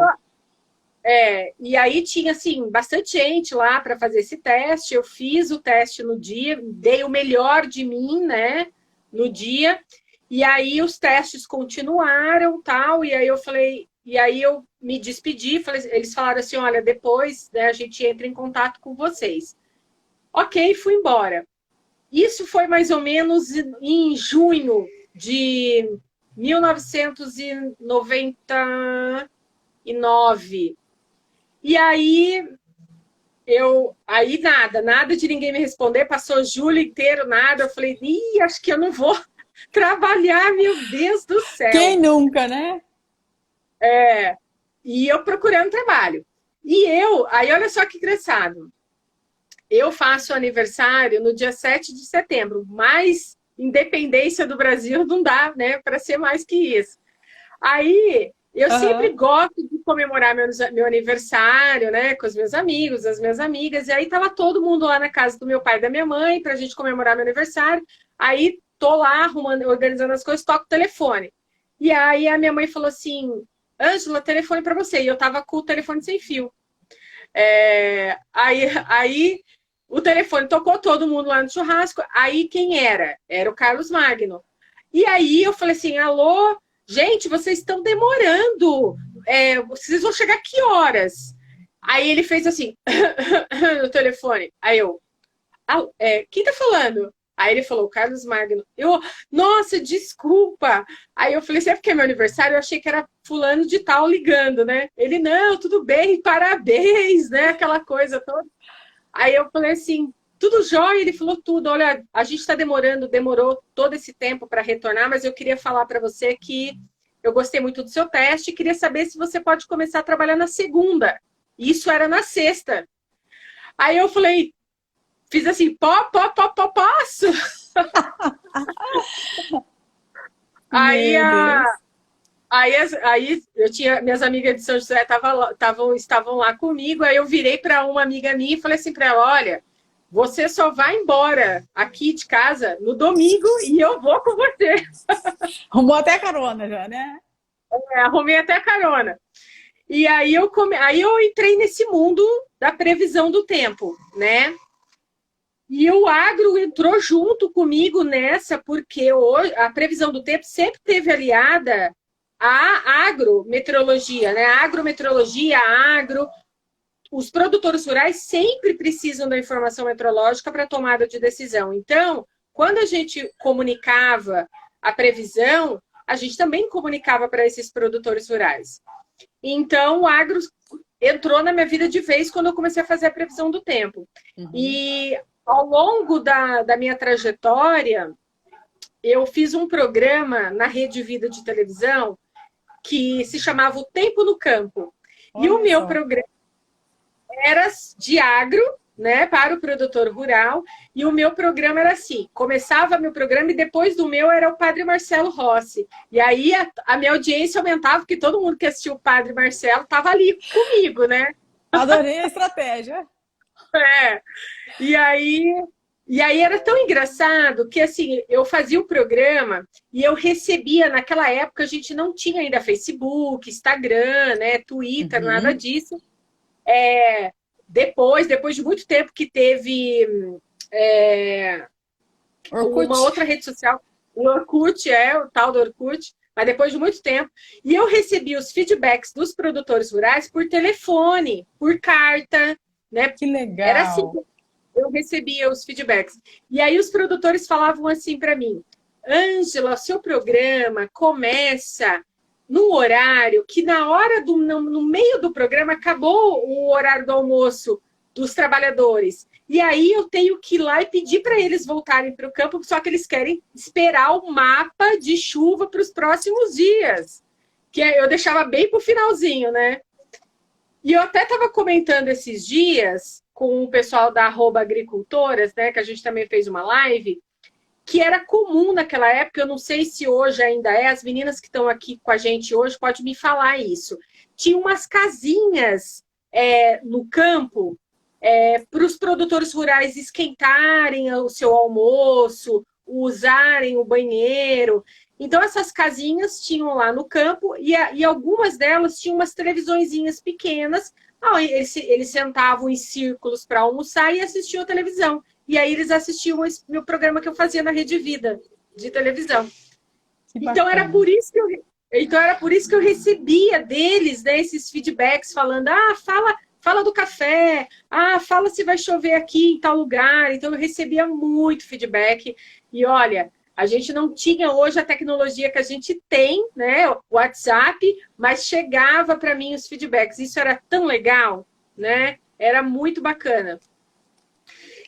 Speaker 2: e aí tinha assim bastante gente lá para fazer esse teste. Eu fiz o teste no dia, dei o melhor de mim, né, no dia. E aí os testes continuaram, tal, e aí eu falei, e aí eu me despedi, falei, eles falaram assim, olha, depois, né, a gente entra em contato com vocês. OK, fui embora. Isso foi mais ou menos em junho de 1999. E aí aí nada de ninguém me responder, passou julho inteiro, nada. Eu falei, ih, acho que eu não vou trabalhar, meu Deus do céu.
Speaker 1: Quem nunca, né?
Speaker 2: E eu procurando trabalho. Aí olha só que engraçado. Eu faço aniversário no dia 7 de setembro, mas independência do Brasil não dá, né, para ser mais que isso. Aí eu sempre
Speaker 1: Aham.
Speaker 2: gosto de comemorar meu aniversário, né, com os meus amigos, as minhas amigas. E aí tava todo mundo lá na casa do meu pai e da minha mãe pra gente comemorar meu aniversário. Aí tô lá arrumando, organizando as coisas, toco o telefone. E aí a minha mãe falou assim: Ângela, telefone para você. E eu tava com o telefone sem fio. Aí o telefone tocou, todo mundo lá no churrasco. Aí quem era? Era o Carlos Magno. E aí eu falei assim: alô, gente, vocês estão demorando. Vocês vão chegar que horas? Aí ele fez assim, no telefone. Aí eu, quem tá falando? Aí ele falou, Carlos Magno. Eu, nossa, desculpa. Aí eu falei, assim, é porque é meu aniversário? Eu achei que era fulano de tal ligando, né? Ele, não, tudo bem, parabéns, né? Aquela coisa toda. Aí eu falei assim, tudo jóia? Ele falou tudo. Olha, a gente está demorou todo esse tempo para retornar, mas eu queria falar para você que eu gostei muito do seu teste e queria saber se você pode começar a trabalhar na segunda. Isso era na sexta. Aí eu falei, fiz assim, posso? Aí,
Speaker 1: Meu
Speaker 2: a,
Speaker 1: Deus.
Speaker 2: aí eu tinha, minhas amigas de São José estavam lá comigo, aí eu virei para uma amiga minha e falei assim para ela, olha, você só vai embora aqui de casa no domingo e eu vou com você.
Speaker 1: Arrumou até carona já, né?
Speaker 2: Arrumei até carona. E aí eu entrei nesse mundo da previsão do tempo, né? E o agro entrou junto comigo nessa, porque hoje, a previsão do tempo sempre teve aliada à agrometeorologia, né? A agrometeorologia, a agro, os produtores rurais sempre precisam da informação meteorológica para tomada de decisão. Então, quando a gente comunicava a previsão, a gente também comunicava para esses produtores rurais. Então, o agro entrou na minha vida de vez quando eu comecei a fazer a previsão do tempo.
Speaker 1: Uhum.
Speaker 2: E ao longo da minha trajetória, eu fiz um programa na Rede Vida de televisão que se chamava O Tempo no Campo. E o
Speaker 1: Olha
Speaker 2: meu
Speaker 1: só.
Speaker 2: programa era de agro, né, para o produtor rural, e o meu programa era assim, começava meu programa e depois do meu era o Padre Marcelo Rossi. E aí a minha audiência aumentava, porque todo mundo que assistiu o Padre Marcelo estava ali comigo, né?
Speaker 1: Adorei a estratégia.
Speaker 2: É. E aí E aí era tão engraçado que, assim, eu fazia o programa e eu recebia, naquela época, a gente não tinha ainda Facebook, Instagram, né, Twitter, nada
Speaker 1: Uhum.
Speaker 2: disso. Depois de muito tempo que teve
Speaker 1: Orkut.
Speaker 2: uma outra rede social, o Orkut, o tal do Orkut, mas depois de muito tempo. E eu recebia os feedbacks dos produtores rurais por telefone, por carta, né?
Speaker 1: Que
Speaker 2: Era assim
Speaker 1: legal.
Speaker 2: que eu recebia os feedbacks. E aí os produtores falavam assim para mim: Ângela, seu programa começa num horário que na hora no meio do programa acabou o horário do almoço dos trabalhadores. E aí eu tenho que ir lá e pedir para eles voltarem para o campo, só que eles querem esperar o mapa de chuva para os próximos dias. Que eu deixava bem para o finalzinho, né? E eu até estava comentando esses dias com o pessoal da @agricultoras, né? Que a gente também fez uma live, que era comum naquela época, eu não sei se hoje ainda é, as meninas que estão aqui com a gente hoje podem me falar isso. Tinha umas casinhas no campo para os produtores rurais esquentarem o seu almoço, usarem o banheiro. Então, essas casinhas tinham lá no campo e algumas delas tinham umas televisões pequenas. Eles sentavam em círculos para almoçar e assistiam a televisão. E aí eles assistiam esse meu programa que eu fazia na Rede Vida, de televisão.
Speaker 1: Que
Speaker 2: Então era
Speaker 1: bacana.
Speaker 2: por isso que eu recebia deles, né, esses feedbacks falando: fala do café, fala se vai chover aqui em tal lugar. Então eu recebia muito feedback. E olha, a gente não tinha hoje a tecnologia que a gente tem, né, o WhatsApp, mas chegava para mim os feedbacks. Isso era tão legal, né? Era muito bacana.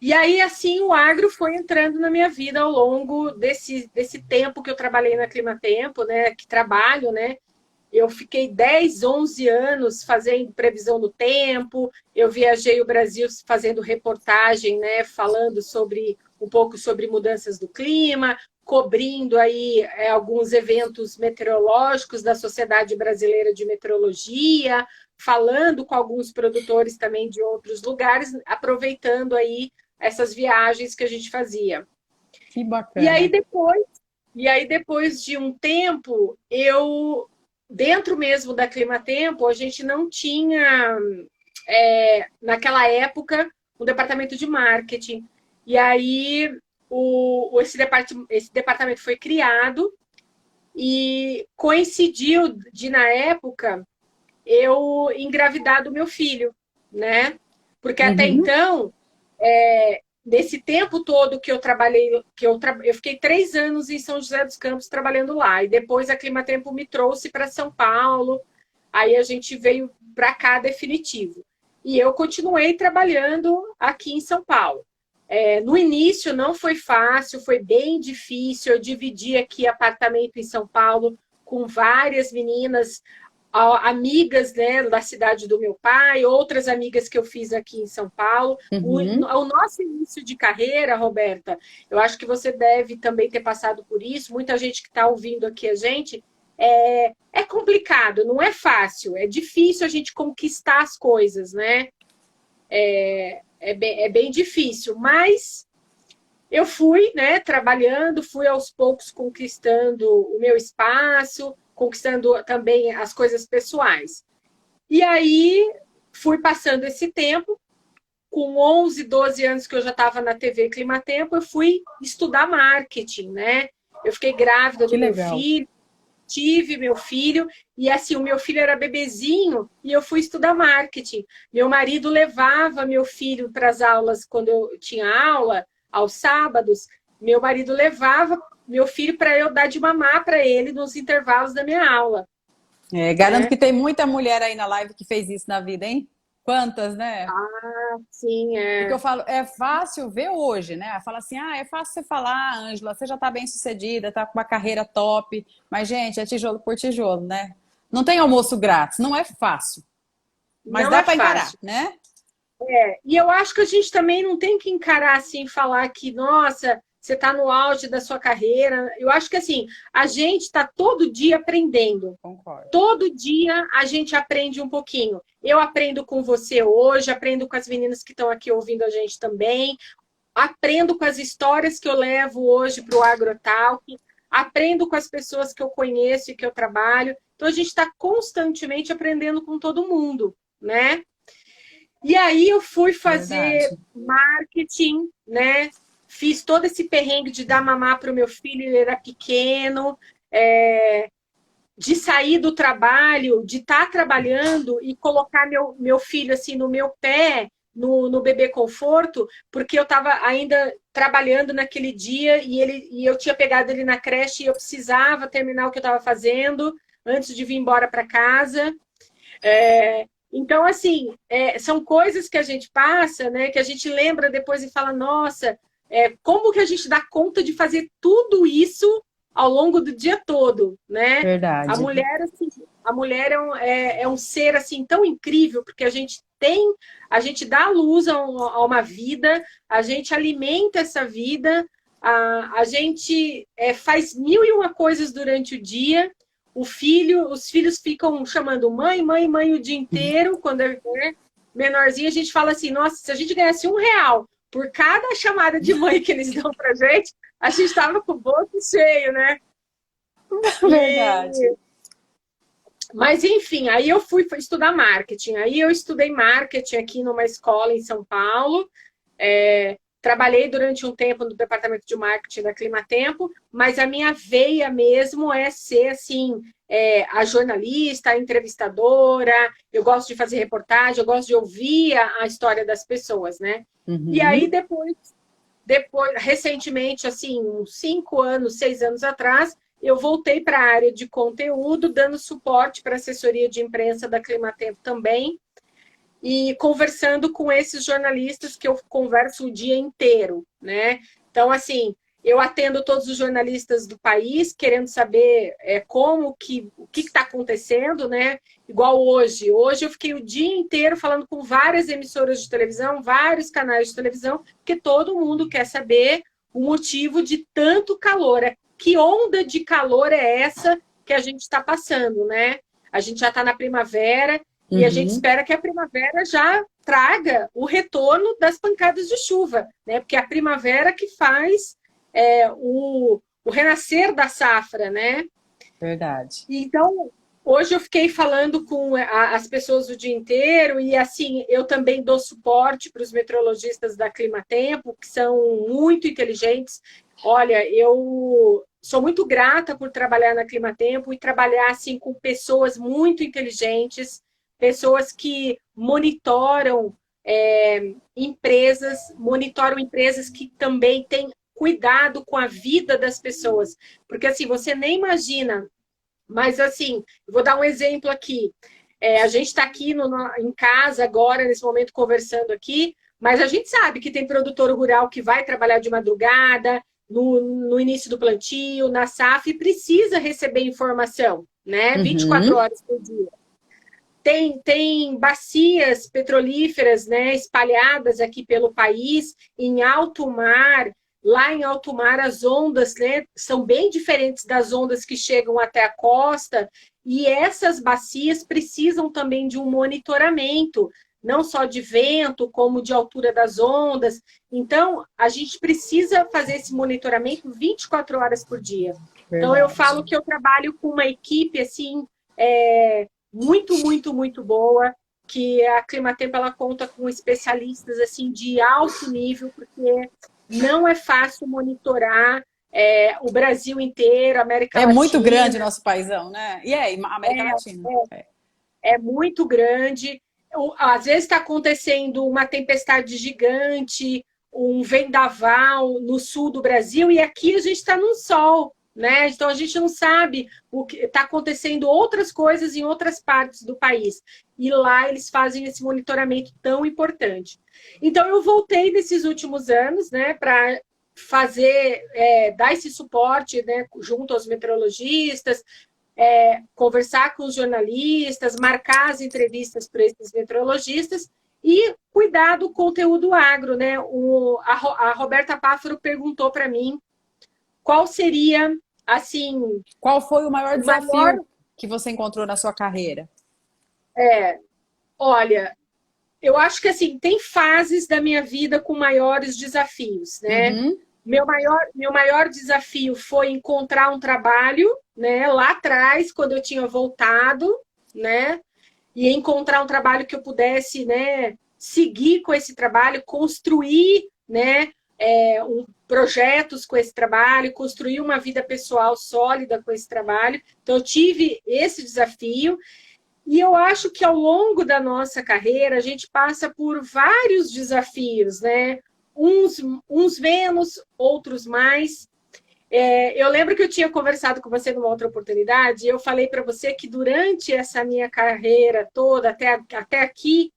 Speaker 2: E aí, assim, o agro foi entrando na minha vida ao longo desse tempo que eu trabalhei na Climatempo, né? Que trabalho, né? Eu fiquei 10, 11 anos fazendo previsão do tempo. Eu viajei o Brasil fazendo reportagem, né? Falando sobre um pouco sobre mudanças do clima, cobrindo aí alguns eventos meteorológicos da Sociedade Brasileira de Meteorologia, falando com alguns produtores também de outros lugares, aproveitando aí essas viagens que a gente fazia.
Speaker 1: Que
Speaker 2: E aí
Speaker 1: bacana.
Speaker 2: depois, depois de um tempo, dentro mesmo da Climatempo, a gente não tinha, naquela época, um departamento de marketing. E aí esse departamento foi criado e coincidiu de, na época, eu engravidar do meu filho, né? Porque até
Speaker 1: Uhum.
Speaker 2: então, nesse tempo todo que eu trabalhei, eu fiquei 3 anos em São José dos Campos trabalhando lá. E depois a Climatempo me trouxe para São Paulo. Aí a gente veio para cá definitivo. E eu continuei trabalhando aqui em São Paulo. No início não foi fácil, foi bem difícil. Eu dividi aqui apartamento em São Paulo com várias meninas, amigas, né, da cidade do meu pai, outras amigas que eu fiz aqui em São Paulo.
Speaker 1: Uhum.
Speaker 2: O nosso início de carreira, Roberta, eu acho que você deve também ter passado por isso. Muita gente que está ouvindo aqui a gente, é complicado, não é fácil, é difícil a gente conquistar as coisas, né? É bem difícil, mas eu fui, né, trabalhando, fui aos poucos conquistando o meu espaço, conquistando também as coisas pessoais. E aí fui passando esse tempo, com 11, 12 anos que eu já estava na TV Climatempo, eu fui estudar marketing, né? Eu fiquei grávida
Speaker 1: Que
Speaker 2: do meu
Speaker 1: legal.
Speaker 2: filho, tive meu filho, e assim, o meu filho era bebezinho, e eu fui estudar marketing. Meu marido levava meu filho para as aulas, quando eu tinha aula, aos sábados, meu marido levava meu filho para eu dar de mamar para ele nos intervalos da minha aula,
Speaker 1: Garanto
Speaker 2: né?
Speaker 1: que tem muita mulher aí na live que fez isso na vida, hein? Quantas, né?
Speaker 2: Sim,
Speaker 1: Porque eu falo, é fácil ver hoje, né? Fala assim, é fácil você falar, Ângela, você já tá bem sucedida, tá com uma carreira top. Mas, gente, é tijolo por tijolo, né? Não tem almoço grátis, não é fácil. Mas
Speaker 2: não
Speaker 1: dá
Speaker 2: é
Speaker 1: para encarar,
Speaker 2: fácil.
Speaker 1: né?
Speaker 2: E eu acho que a gente também não tem que encarar assim, falar que, nossa, você está no auge da sua carreira. Eu acho que assim, a gente está todo dia aprendendo.
Speaker 1: Concordo.
Speaker 2: Todo dia a gente aprende um pouquinho. Eu aprendo com você hoje, aprendo com as meninas que estão aqui ouvindo a gente também. aprendo com as histórias que eu levo hoje para o Agrotalk, aprendo com as pessoas que eu conheço e que eu trabalho. Então, a gente está constantemente aprendendo com todo mundo, né? E aí eu fui fazer
Speaker 1: Verdade.
Speaker 2: marketing, né? Fiz todo esse perrengue de dar mamar para o meu filho, ele era pequeno, de sair do trabalho, de estar trabalhando e colocar meu filho assim no meu pé, no bebê conforto, porque eu estava ainda trabalhando naquele dia e eu tinha pegado ele na creche e eu precisava terminar o que eu estava fazendo antes de vir embora para casa. Então, assim, são coisas que a gente passa, né, que a gente lembra depois e fala, nossa, como que a gente dá conta de fazer tudo isso ao longo do dia todo, né? A
Speaker 1: Verdade.
Speaker 2: mulher, assim, a mulher é um ser assim tão incrível, porque a gente dá luz a uma vida, a gente alimenta essa vida, a gente faz mil e uma coisas durante o dia. Os filhos ficam chamando mãe, mãe, mãe o dia inteiro. Quando é menorzinho, a gente fala assim: nossa, se a gente ganhasse R$ 1 por cada chamada de mãe que eles dão pra gente, a gente estava com o bolso cheio, né?
Speaker 1: Verdade.
Speaker 2: E... Mas, enfim, aí eu fui estudar marketing. Aí eu estudei marketing aqui numa escola em São Paulo. Trabalhei durante um tempo no departamento de marketing da Climatempo, mas a minha veia mesmo é ser assim, a jornalista, a entrevistadora. Eu gosto de fazer reportagem, eu gosto de ouvir a história das pessoas, né? E aí
Speaker 1: Uhum.
Speaker 2: depois, recentemente, assim, uns 5 anos, 6 anos atrás, eu voltei para a área de conteúdo, dando suporte para a assessoria de imprensa da Climatempo também e conversando com esses jornalistas que eu converso o dia inteiro, né? Então, assim, eu atendo todos os jornalistas do país, querendo saber o que está acontecendo, né? Igual hoje. Hoje eu fiquei o dia inteiro falando com várias emissoras de televisão, vários canais de televisão, porque todo mundo quer saber o motivo de tanto calor. Que onda de calor é essa que a gente está passando, né? A gente já está na primavera, e a gente
Speaker 1: Uhum.
Speaker 2: espera que a primavera já traga o retorno das pancadas de chuva, né? Porque é a primavera que faz o renascer da safra, né?
Speaker 1: Verdade.
Speaker 2: Então, hoje eu fiquei falando com as pessoas o dia inteiro e, assim, eu também dou suporte para os meteorologistas da Climatempo, que são muito inteligentes. Olha, eu sou muito grata por trabalhar na Climatempo e trabalhar, assim, com pessoas muito inteligentes, pessoas que monitoram empresas que também têm cuidado com a vida das pessoas. Porque, assim, você nem imagina, mas, assim, vou dar um exemplo aqui. A gente está aqui em casa agora, nesse momento, conversando aqui, mas a gente sabe que tem produtor rural que vai trabalhar de madrugada, no início do plantio, na safra, e precisa receber informação, né? 24
Speaker 1: Uhum.
Speaker 2: horas por dia. Tem bacias petrolíferas, né, espalhadas aqui pelo país, em alto mar. Lá em alto mar, as ondas, né, são bem diferentes das ondas que chegam até a costa, e essas bacias precisam também de um monitoramento, não só de vento, como de altura das ondas. Então, a gente precisa fazer esse monitoramento 24 horas por dia. Então, eu
Speaker 1: Verdade.
Speaker 2: falo que eu trabalho com uma equipe assim, é, muito, muito, muito boa, que a Climatempo ela conta com especialistas assim de alto nível, porque não é fácil monitorar o Brasil inteiro, a América
Speaker 1: É muito grande
Speaker 2: Latina,
Speaker 1: nosso paizão, né? E aí, América Latina?
Speaker 2: é muito grande. Às vezes está acontecendo uma tempestade gigante, um vendaval no sul do Brasil, e aqui a gente está no sol, né? Então a gente não sabe o que está acontecendo outras coisas em outras partes do país. E lá eles fazem esse monitoramento tão importante. Então eu voltei nesses últimos anos, né, para fazer, dar esse suporte, né, junto aos meteorologistas, conversar com os jornalistas, marcar as entrevistas para esses meteorologistas e cuidar do conteúdo agro, né? A Roberta Páfaro perguntou para mim qual seria, assim,
Speaker 1: Qual foi o maior
Speaker 2: o maior.
Speaker 1: desafio que você encontrou na sua carreira?
Speaker 2: Olha, eu acho que assim, tem fases da minha vida com maiores desafios, né?
Speaker 1: Uhum.
Speaker 2: Meu maior desafio foi encontrar um trabalho, né? Lá atrás, quando eu tinha voltado, né? E encontrar um trabalho que eu pudesse, né? Seguir com esse trabalho, construir, né? Projetos com esse trabalho, construir uma vida pessoal sólida com esse trabalho. Então, eu tive esse desafio. E eu acho que ao longo da nossa carreira, a gente passa por vários desafios, né? Uns menos, outros mais. Eu lembro que eu tinha conversado com você numa outra oportunidade, e eu falei para você que durante essa minha carreira toda, até aqui,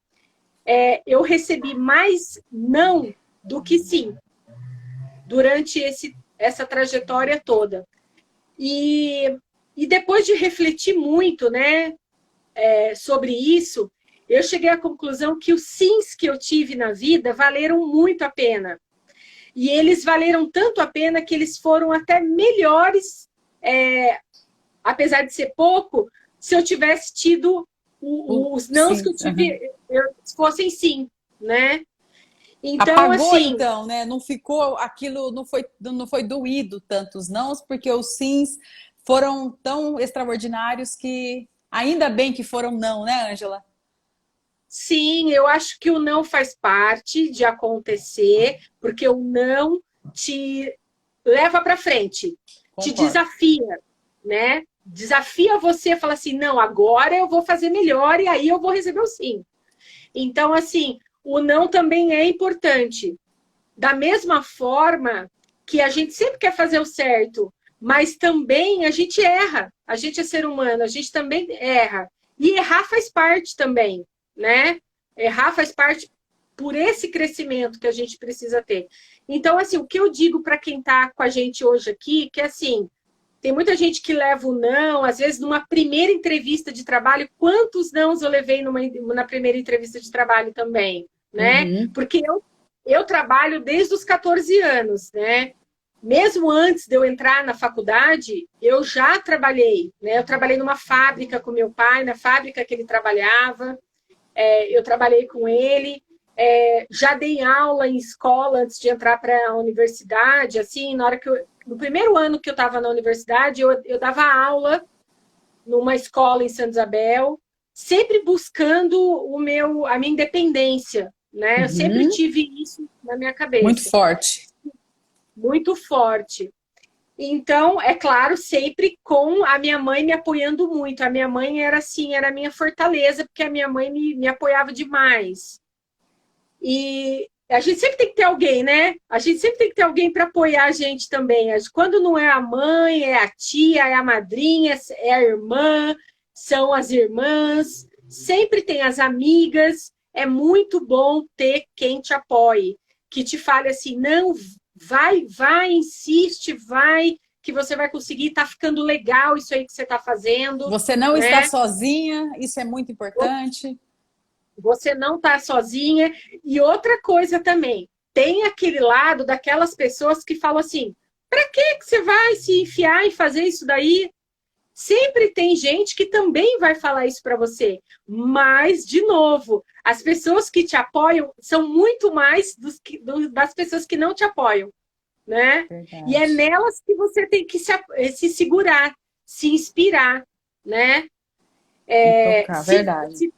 Speaker 2: eu recebi mais não do que sim, durante essa trajetória toda. E, e depois de refletir muito, né, sobre isso, eu cheguei à conclusão que os sims que eu tive na vida valeram muito a pena. E eles valeram tanto a pena que eles foram até melhores, apesar de ser pouco, se eu tivesse tido os nãos
Speaker 1: Sim.
Speaker 2: que eu tive, fossem sim, né? Então,
Speaker 1: Apagou,
Speaker 2: assim,
Speaker 1: então, né? Não ficou aquilo, não foi doído tantos nãos, porque os sims foram tão extraordinários que ainda bem que foram não, né, Ângela?
Speaker 2: sim, eu acho que o não faz parte de acontecer, porque o não te leva para frente, te
Speaker 1: Concordo.
Speaker 2: desafia, né? Desafia você, fala assim, não, agora eu vou fazer melhor e aí eu vou receber o sim. Então, assim, o não também é importante. Da mesma forma que a gente sempre quer fazer o certo, mas também a gente erra. A gente é ser humano, a gente também erra. E errar faz parte também, né? Errar faz parte por esse crescimento que a gente precisa ter. Então, assim, o que eu digo para quem está com a gente hoje aqui, que assim, tem muita gente que leva o não, às vezes numa primeira entrevista de trabalho, quantos nãos eu levei na primeira entrevista de trabalho também, né?
Speaker 1: Uhum.
Speaker 2: Porque eu trabalho desde os 14 anos, né? Mesmo antes de eu entrar na faculdade, eu já trabalhei, né? Eu trabalhei numa fábrica com meu pai, na fábrica que ele trabalhava, eu trabalhei com ele, já dei aula em escola antes de entrar para a universidade, assim, no primeiro ano que eu estava na universidade, eu dava aula numa escola em Santa Isabel, sempre buscando a minha independência, né? Eu sempre
Speaker 1: Uhum.
Speaker 2: tive isso na minha
Speaker 1: Muito
Speaker 2: cabeça,
Speaker 1: forte.
Speaker 2: muito forte. Então, é claro, sempre com a minha mãe me apoiando muito. A minha mãe era assim, era a minha fortaleza, porque a minha mãe me apoiava demais. E a gente sempre tem que ter alguém, né? A gente sempre tem que ter alguém para apoiar a gente também. Quando não é a mãe, é a tia, é a madrinha, é a irmã, são as irmãs, sempre tem as amigas. É muito bom ter quem te apoie, que te fale assim, não, vai, insiste, vai, que você vai conseguir, tá ficando legal isso aí que você tá fazendo,
Speaker 1: Você não está
Speaker 2: né?
Speaker 1: sozinha, isso é muito importante.
Speaker 2: Você não está sozinha. E outra coisa também, tem aquele lado daquelas pessoas que falam assim: para que você vai se enfiar e fazer isso daí? Sempre tem gente que também vai falar isso para você. Mas, de novo, as pessoas que te apoiam são muito mais das pessoas que não te apoiam, né? E é
Speaker 1: Verdade.
Speaker 2: nelas que você tem que se segurar, se inspirar, né?
Speaker 1: E tocar,
Speaker 2: Se,
Speaker 1: verdade.
Speaker 2: se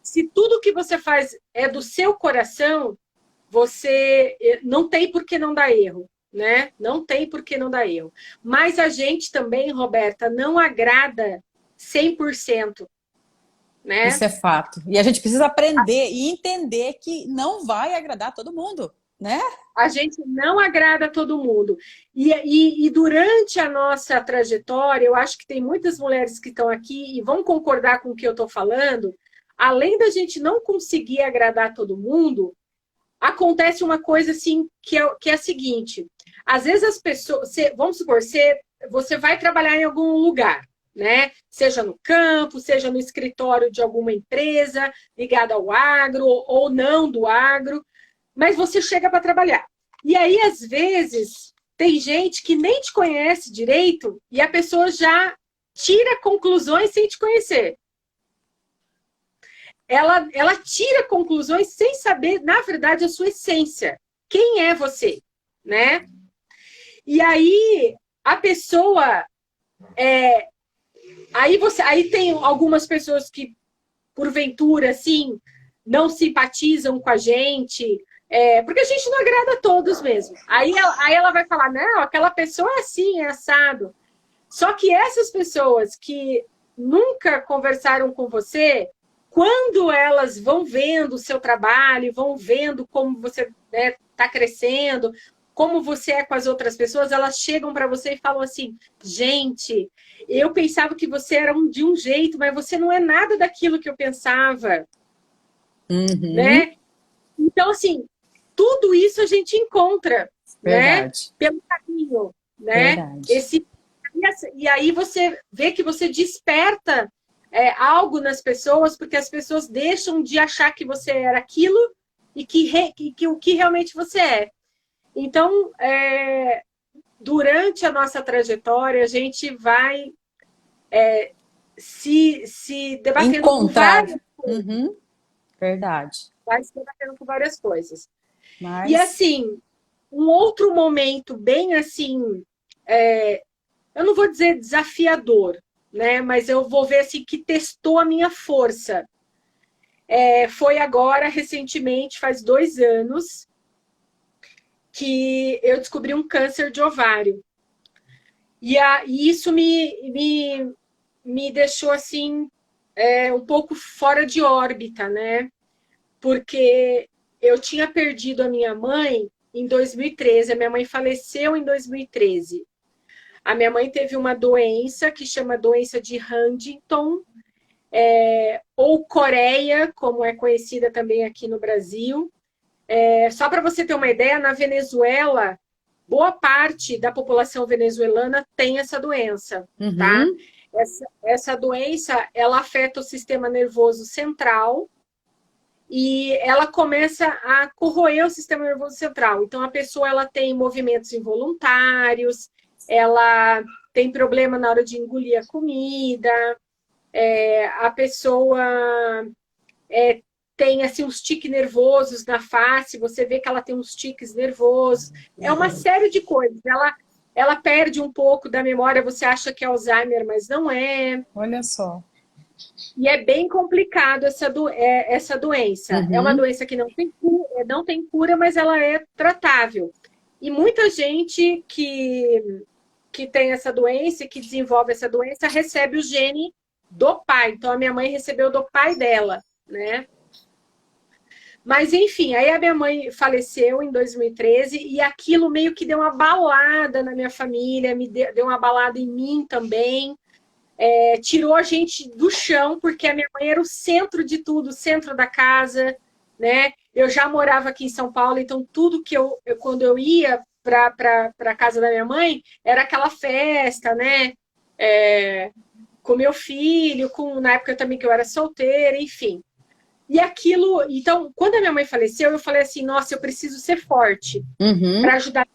Speaker 2: se tudo que você faz é do seu coração, você não tem por que não dar erro, né? Não tem por que não dar erro. Mas a gente também, Roberta, não agrada 100%,
Speaker 1: Isso
Speaker 2: né?
Speaker 1: é fato. E a gente precisa aprender e entender que não vai agradar todo mundo, né?
Speaker 2: A gente não agrada todo mundo. E durante a nossa trajetória, eu acho que tem muitas mulheres que estão aqui e vão concordar com o que eu estou falando. Além da gente não conseguir agradar todo mundo, acontece uma coisa assim que é a seguinte: às vezes as pessoas, vamos supor, você vai trabalhar em algum lugar, né? Seja no campo, seja no escritório de alguma empresa ligada ao agro ou não do agro, mas você chega para trabalhar. E aí, às vezes, tem gente que nem te conhece direito e a pessoa já tira conclusões sem te conhecer. ela tira conclusões sem saber, na verdade, a sua essência. Quem é você, né? E aí a pessoa aí tem algumas pessoas que porventura assim não simpatizam com a gente, porque a gente não agrada a todos mesmo. Aí ela vai falar, não, aquela pessoa é assim, é assado. Só que essas pessoas que nunca conversaram com você, quando elas vão vendo o seu trabalho, vão vendo como você está crescendo, como você é com as outras pessoas, elas chegam para você e falam assim: gente, eu pensava que você era de um jeito, mas você não é nada daquilo que eu pensava,
Speaker 1: Uhum.
Speaker 2: né? Então, assim, tudo isso a gente encontra, né?
Speaker 1: Verdade,
Speaker 2: Pelo caminho, né?
Speaker 1: verdade.
Speaker 2: E aí você vê que você desperta algo nas pessoas, porque as pessoas deixam de achar que você era aquilo e que o que realmente você é. Então, durante a nossa trajetória, a gente vai se debatendo com
Speaker 1: Encontrar.
Speaker 2: várias,
Speaker 1: Uhum. Verdade.
Speaker 2: vai se debatendo com várias coisas. E
Speaker 1: Mas
Speaker 2: assim, um outro momento bem assim, eu não vou dizer desafiador, né? Mas eu vou ver assim que testou a minha força. Foi agora, recentemente, faz 2 anos, que eu descobri um câncer de ovário. E isso me deixou assim um pouco fora de órbita, né? Porque eu tinha perdido a minha mãe em 2013. A minha mãe faleceu em 2013. A minha mãe teve uma doença que chama doença de Huntington, ou Coreia, como é conhecida também aqui no Brasil. Só para você ter uma ideia, na Venezuela, boa parte da população venezuelana tem essa doença, tá?
Speaker 1: uhum.
Speaker 2: Essa doença, ela afeta o sistema nervoso central e ela começa a corroer o sistema nervoso central. Então, a pessoa ela tem movimentos involuntários, ela tem problema na hora de engolir a comida, a pessoa tem assim uns tiques nervosos na face, você vê que ela tem uns tiques nervosos, é uma série de coisas. Ela perde um pouco da memória, você acha que é Alzheimer, mas não é.
Speaker 1: Olha só.
Speaker 2: E é bem complicado essa doença. É uma
Speaker 1: Uhum.
Speaker 2: doença que não tem cura, mas ela é tratável. E muita gente que tem essa doença, que desenvolve essa doença, recebe o gene do pai. Então, a minha mãe recebeu do pai dela, né? Mas, enfim, aí a minha mãe faleceu em 2013 e aquilo meio que deu uma balada na minha família, deu uma balada em mim também. Tirou a gente do chão, porque a minha mãe era o centro de tudo, o centro da casa, né? Eu já morava aqui em São Paulo, então tudo que quando eu ia para a casa da minha mãe, era aquela festa, né? Com meu filho, na época também que eu era solteira, enfim. E aquilo, então, quando a minha mãe faleceu, eu falei assim, nossa, eu preciso ser forte
Speaker 1: Uhum.
Speaker 2: para ajudar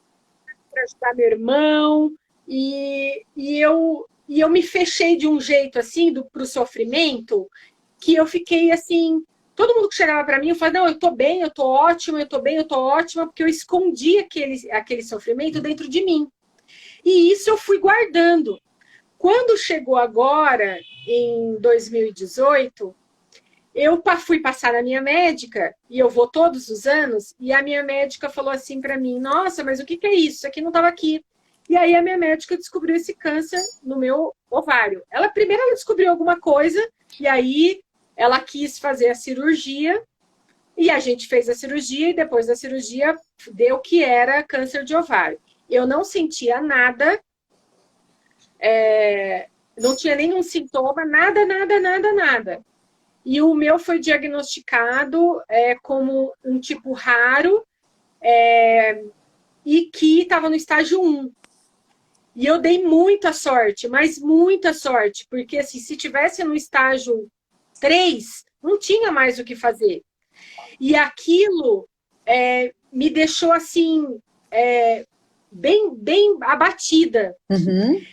Speaker 2: meu irmão. E eu me fechei de um jeito assim pro sofrimento, que eu fiquei assim. Todo mundo que chegava para mim, eu falava, não, eu tô bem, eu tô ótima, eu tô bem, eu tô ótima, porque eu escondi aquele sofrimento dentro de mim. E isso eu fui guardando. Quando chegou agora, em 2018, eu fui passar na minha médica, e eu vou todos os anos, e a minha médica falou assim para mim, nossa, mas o que é isso? Isso aqui não estava aqui. E aí a minha médica descobriu esse câncer no meu ovário. Primeiro ela descobriu alguma coisa, e aí ela quis fazer a cirurgia, e a gente fez a cirurgia, e depois da cirurgia deu que era câncer de ovário. Eu não sentia nada, não tinha nenhum sintoma, nada, nada, nada, nada. E o meu foi diagnosticado como um tipo raro e que estava no estágio 1. E eu dei muita sorte, mas muita sorte, porque assim, se tivesse no estágio 3, não tinha mais o que fazer. E aquilo me deixou assim, bem, bem abatida.
Speaker 1: Uhum.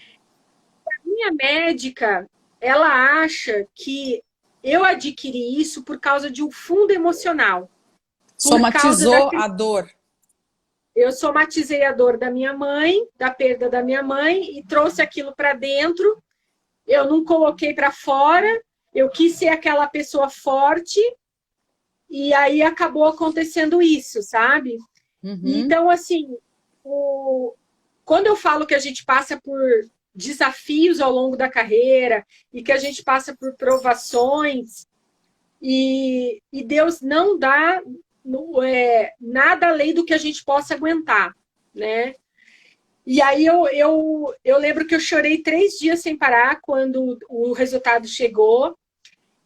Speaker 2: Minha médica, ela acha que eu adquiri isso por causa de um fundo emocional.
Speaker 1: Somatizou a dor.
Speaker 2: Eu somatizei a dor da minha mãe, da perda da minha mãe, e trouxe aquilo para dentro. Eu não coloquei para fora, eu quis ser aquela pessoa forte, e aí acabou acontecendo isso, sabe? Então, assim, quando eu falo que a gente passa por desafios ao longo da carreira e que a gente passa por provações e Deus não dá nada além do que a gente possa aguentar, né? E aí eu lembro que eu chorei 3 dias sem parar quando o resultado chegou.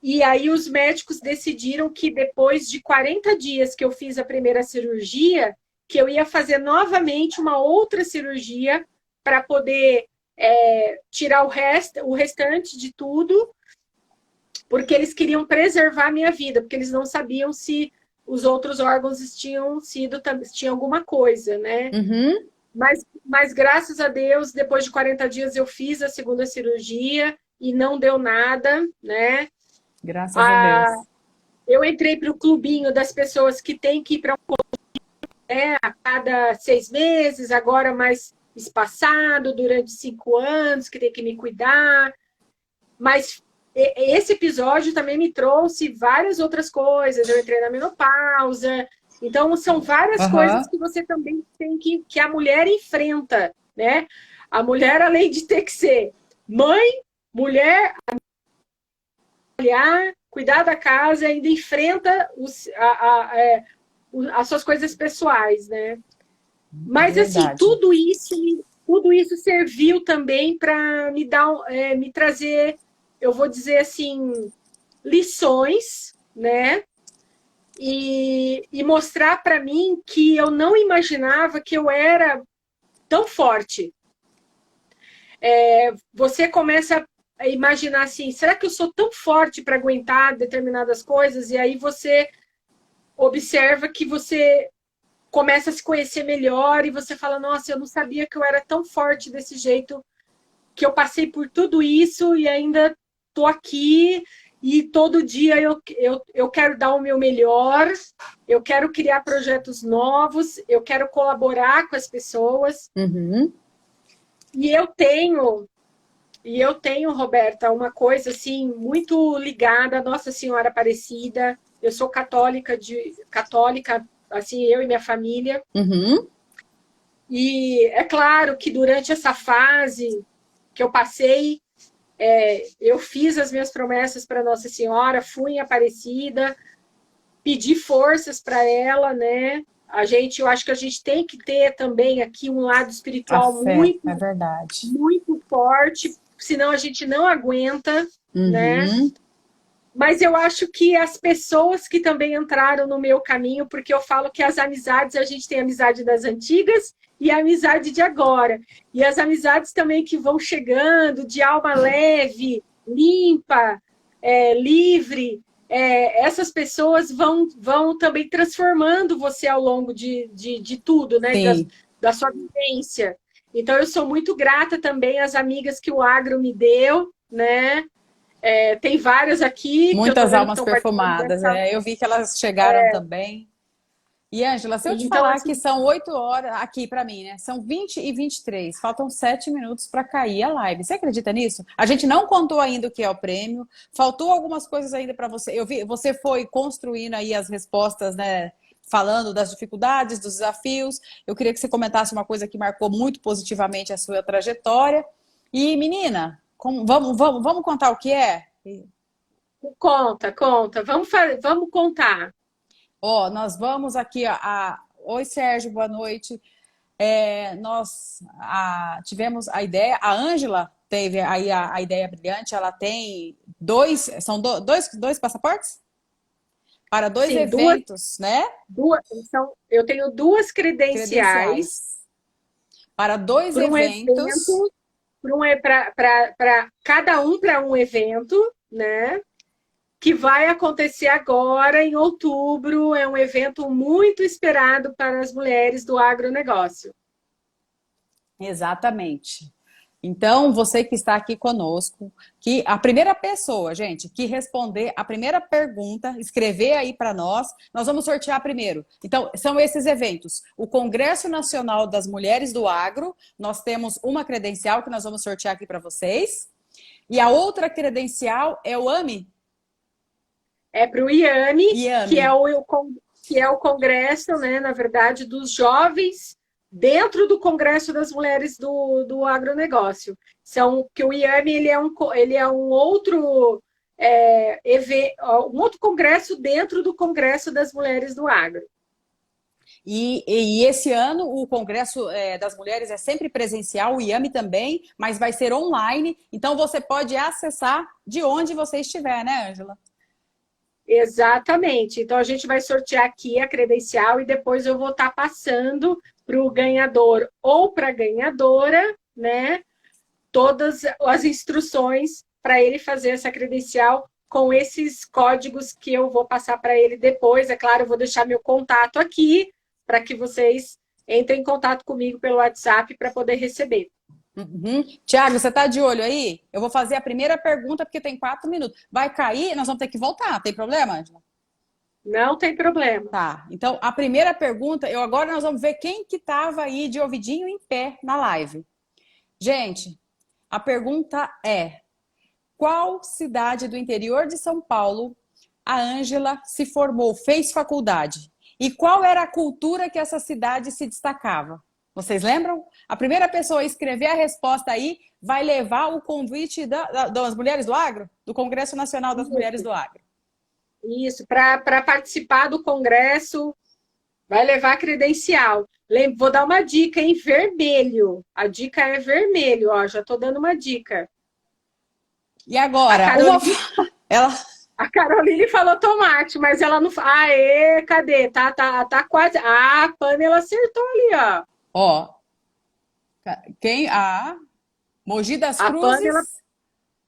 Speaker 2: E aí os médicos decidiram que depois de 40 dias que eu fiz a primeira cirurgia, que eu ia fazer novamente uma outra cirurgia para poder tirar o restante de tudo, porque eles queriam preservar a minha vida, porque eles não sabiam se os outros órgãos tinham alguma coisa, né? Mas graças a Deus, depois de 40 dias eu fiz a segunda cirurgia e não deu nada, né?
Speaker 1: Graças a Deus.
Speaker 2: Eu entrei para o clubinho das pessoas que têm que ir para a cada 6 meses, agora mais espaçado, durante 5 anos, que tem que me cuidar. Mas esse episódio também me trouxe várias outras coisas. Eu entrei na menopausa. Então, são várias coisas que você também tem que a mulher enfrenta, né? A mulher, além de ter que ser mãe, mulher, trabalhar, cuidar da casa, ainda enfrenta as suas coisas pessoais, né? Mas, assim, tudo isso serviu também para me trazer, eu vou dizer assim, lições, né? E mostrar para mim que eu não imaginava que eu era tão forte. Você começa a imaginar assim, será que eu sou tão forte para aguentar determinadas coisas? E aí você observa que você começa a se conhecer melhor e você fala, nossa, eu não sabia que eu era tão forte desse jeito, que eu passei por tudo isso e ainda tô aqui e todo dia eu quero dar o meu melhor, eu quero criar projetos novos, eu quero colaborar com as pessoas. E eu tenho, Roberta, uma coisa assim muito ligada à Nossa Senhora Aparecida. Eu sou católica, assim, eu e minha família. E é claro que durante essa fase que eu passei, eu fiz as minhas promessas para Nossa Senhora, fui em Aparecida, pedi forças para ela, né? Eu acho que a gente tem que ter também aqui um lado espiritual muito, muito forte, senão a gente não aguenta, né? Mas eu acho que as pessoas que também entraram no meu caminho, porque eu falo que as amizades, a gente tem a amizade das antigas e a amizade de agora. E as amizades também que vão chegando, de alma leve, limpa, livre, essas pessoas vão também transformando você ao longo de tudo, né? Da sua vivência. Então, eu sou muito grata também às amigas que o agro me deu, né? Tem várias aqui.
Speaker 1: Muitas almas perfumadas. Eu vi que elas chegaram também. E, Ângela, se eu te falar assim, que são 8 horas, aqui para mim, né? São 20h23, faltam 7 minutos para cair a live. Você acredita nisso? A gente não contou ainda o que é o prêmio, faltou algumas coisas ainda para você. Eu vi, você foi construindo aí as respostas, né? Falando das dificuldades, dos desafios. Eu queria que você comentasse uma coisa que marcou muito positivamente a sua trajetória. E, menina, vamos contar o que é?
Speaker 2: Conta. Vamos contar.
Speaker 1: Nós vamos aqui. Oi, Sérgio, boa noite. Nós tivemos a ideia, a Ângela teve aí a ideia brilhante, ela tem dois passaportes? Para dois eventos, né?
Speaker 2: Eu tenho 2 credenciais.
Speaker 1: Para 2 eventos.
Speaker 2: Para cada um para um evento, né? Que vai acontecer agora em outubro. É um evento muito esperado para as mulheres do agronegócio.
Speaker 1: Exatamente. Então, você que está aqui conosco, que a primeira pessoa, gente, que responder a primeira pergunta, escrever aí para nós vamos sortear primeiro. Então, são esses eventos. O Congresso Nacional das Mulheres do Agro, nós temos uma credencial que nós vamos sortear aqui para vocês. E a outra credencial é o AMI?
Speaker 2: É para o IAME,
Speaker 1: IAME.
Speaker 2: Que é o congresso, né, na verdade, dos jovens dentro do Congresso das Mulheres do Agronegócio. Que o IAME ele é um outro um outro congresso dentro do Congresso das Mulheres do Agro.
Speaker 1: E esse ano o Congresso das Mulheres é sempre presencial, o IAME também, mas vai ser online, então você pode acessar de onde você estiver, né, Ângela?
Speaker 2: Exatamente. Então a gente vai sortear aqui a credencial e depois eu vou estar passando para o ganhador ou para a ganhadora, né? Todas as instruções para ele fazer essa credencial com esses códigos que eu vou passar para ele depois. É claro, eu vou deixar meu contato aqui para que vocês entrem em contato comigo pelo WhatsApp para poder receber.
Speaker 1: Uhum. Tiago, você está de olho aí? Eu vou fazer a primeira pergunta porque tem 4 minutos. Vai cair, nós vamos ter que voltar. Tem problema, Ângela?
Speaker 2: Não tem problema.
Speaker 1: Tá. Então, a primeira pergunta, agora nós vamos ver quem que estava aí de ouvidinho em pé na live. Gente, a pergunta é: qual cidade do interior de São Paulo a Ângela se formou, fez faculdade? E qual era a cultura que essa cidade se destacava? Vocês lembram? A primeira pessoa a escrever a resposta aí vai levar o convite das Mulheres do Agro, do Congresso Nacional das Mulheres do Agro.
Speaker 2: Isso, para participar do congresso, vai levar credencial. Vou dar uma dica em vermelho. A dica é vermelho, ó. Já estou dando uma dica.
Speaker 1: E agora?
Speaker 2: A Caroline falou tomate, mas ela não. Aê, cadê? Tá quase. Ah, a Pamela acertou ali, ó.
Speaker 1: Ó. Quem? Mogi das Cruzes.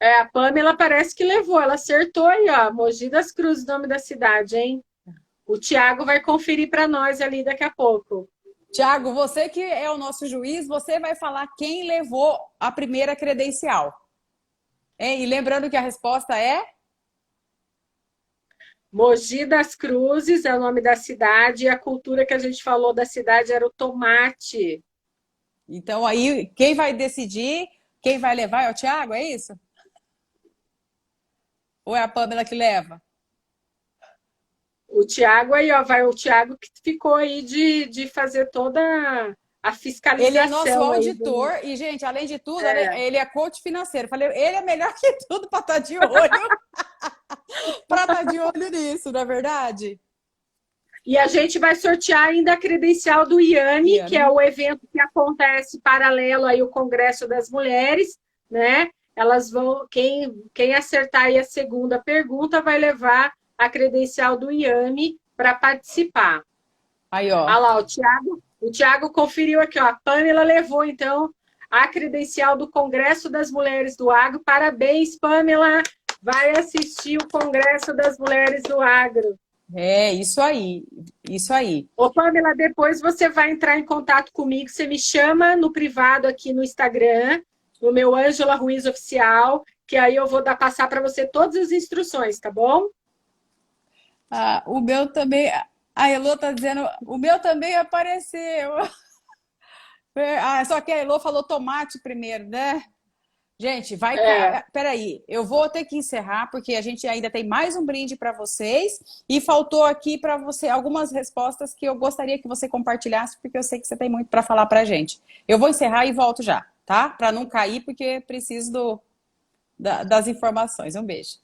Speaker 2: A Pamela parece que levou. Ela acertou aí, ó. Mogi das Cruzes, nome da cidade, hein? O Tiago vai conferir para nós ali daqui a pouco.
Speaker 1: Tiago, você que é o nosso juiz, você vai falar quem levou a primeira credencial. Hein? E lembrando que a resposta é...
Speaker 2: Mogi das Cruzes é o nome da cidade e a cultura que a gente falou da cidade era o tomate.
Speaker 1: Então aí, quem vai decidir, quem vai levar é o Tiago, é isso? Ou é a Pamela que leva?
Speaker 2: O Tiago aí, ó, vai o Tiago que ficou aí de fazer toda a fiscalização.
Speaker 1: Ele é nosso auditor aí, e, gente, além de tudo, ele é coach financeiro. Falei, ele é melhor que tudo para estar de olho. Para estar de olho nisso, não é verdade?
Speaker 2: E a gente vai sortear ainda a credencial do IAME, que é o evento que acontece paralelo aí ao Congresso das Mulheres, né? Elas vão, quem acertar aí a segunda pergunta vai levar a credencial do IAME para participar.
Speaker 1: Aí, ó.
Speaker 2: Olha lá, o Tiago conferiu aqui, ó. A Pamela levou, então, a credencial do Congresso das Mulheres do Agro. Parabéns, Pamela! Vai assistir o Congresso das Mulheres do Agro.
Speaker 1: É, isso aí. Isso aí.
Speaker 2: Ô, Pamela, depois você vai entrar em contato comigo. Você me chama no privado aqui no Instagram, no meu Ângela Ruiz Oficial, que aí eu vou passar para você todas as instruções, tá bom?
Speaker 1: O meu também... A Elô tá dizendo, o meu também apareceu. Só que a Elô falou tomate primeiro, né? Gente, peraí, eu vou ter que encerrar, porque a gente ainda tem mais um brinde para vocês, e faltou aqui para você algumas respostas que eu gostaria que você compartilhasse, porque eu sei que você tem muito para falar para a gente. Eu vou encerrar e volto já, tá? Para não cair, porque preciso das informações. Um beijo.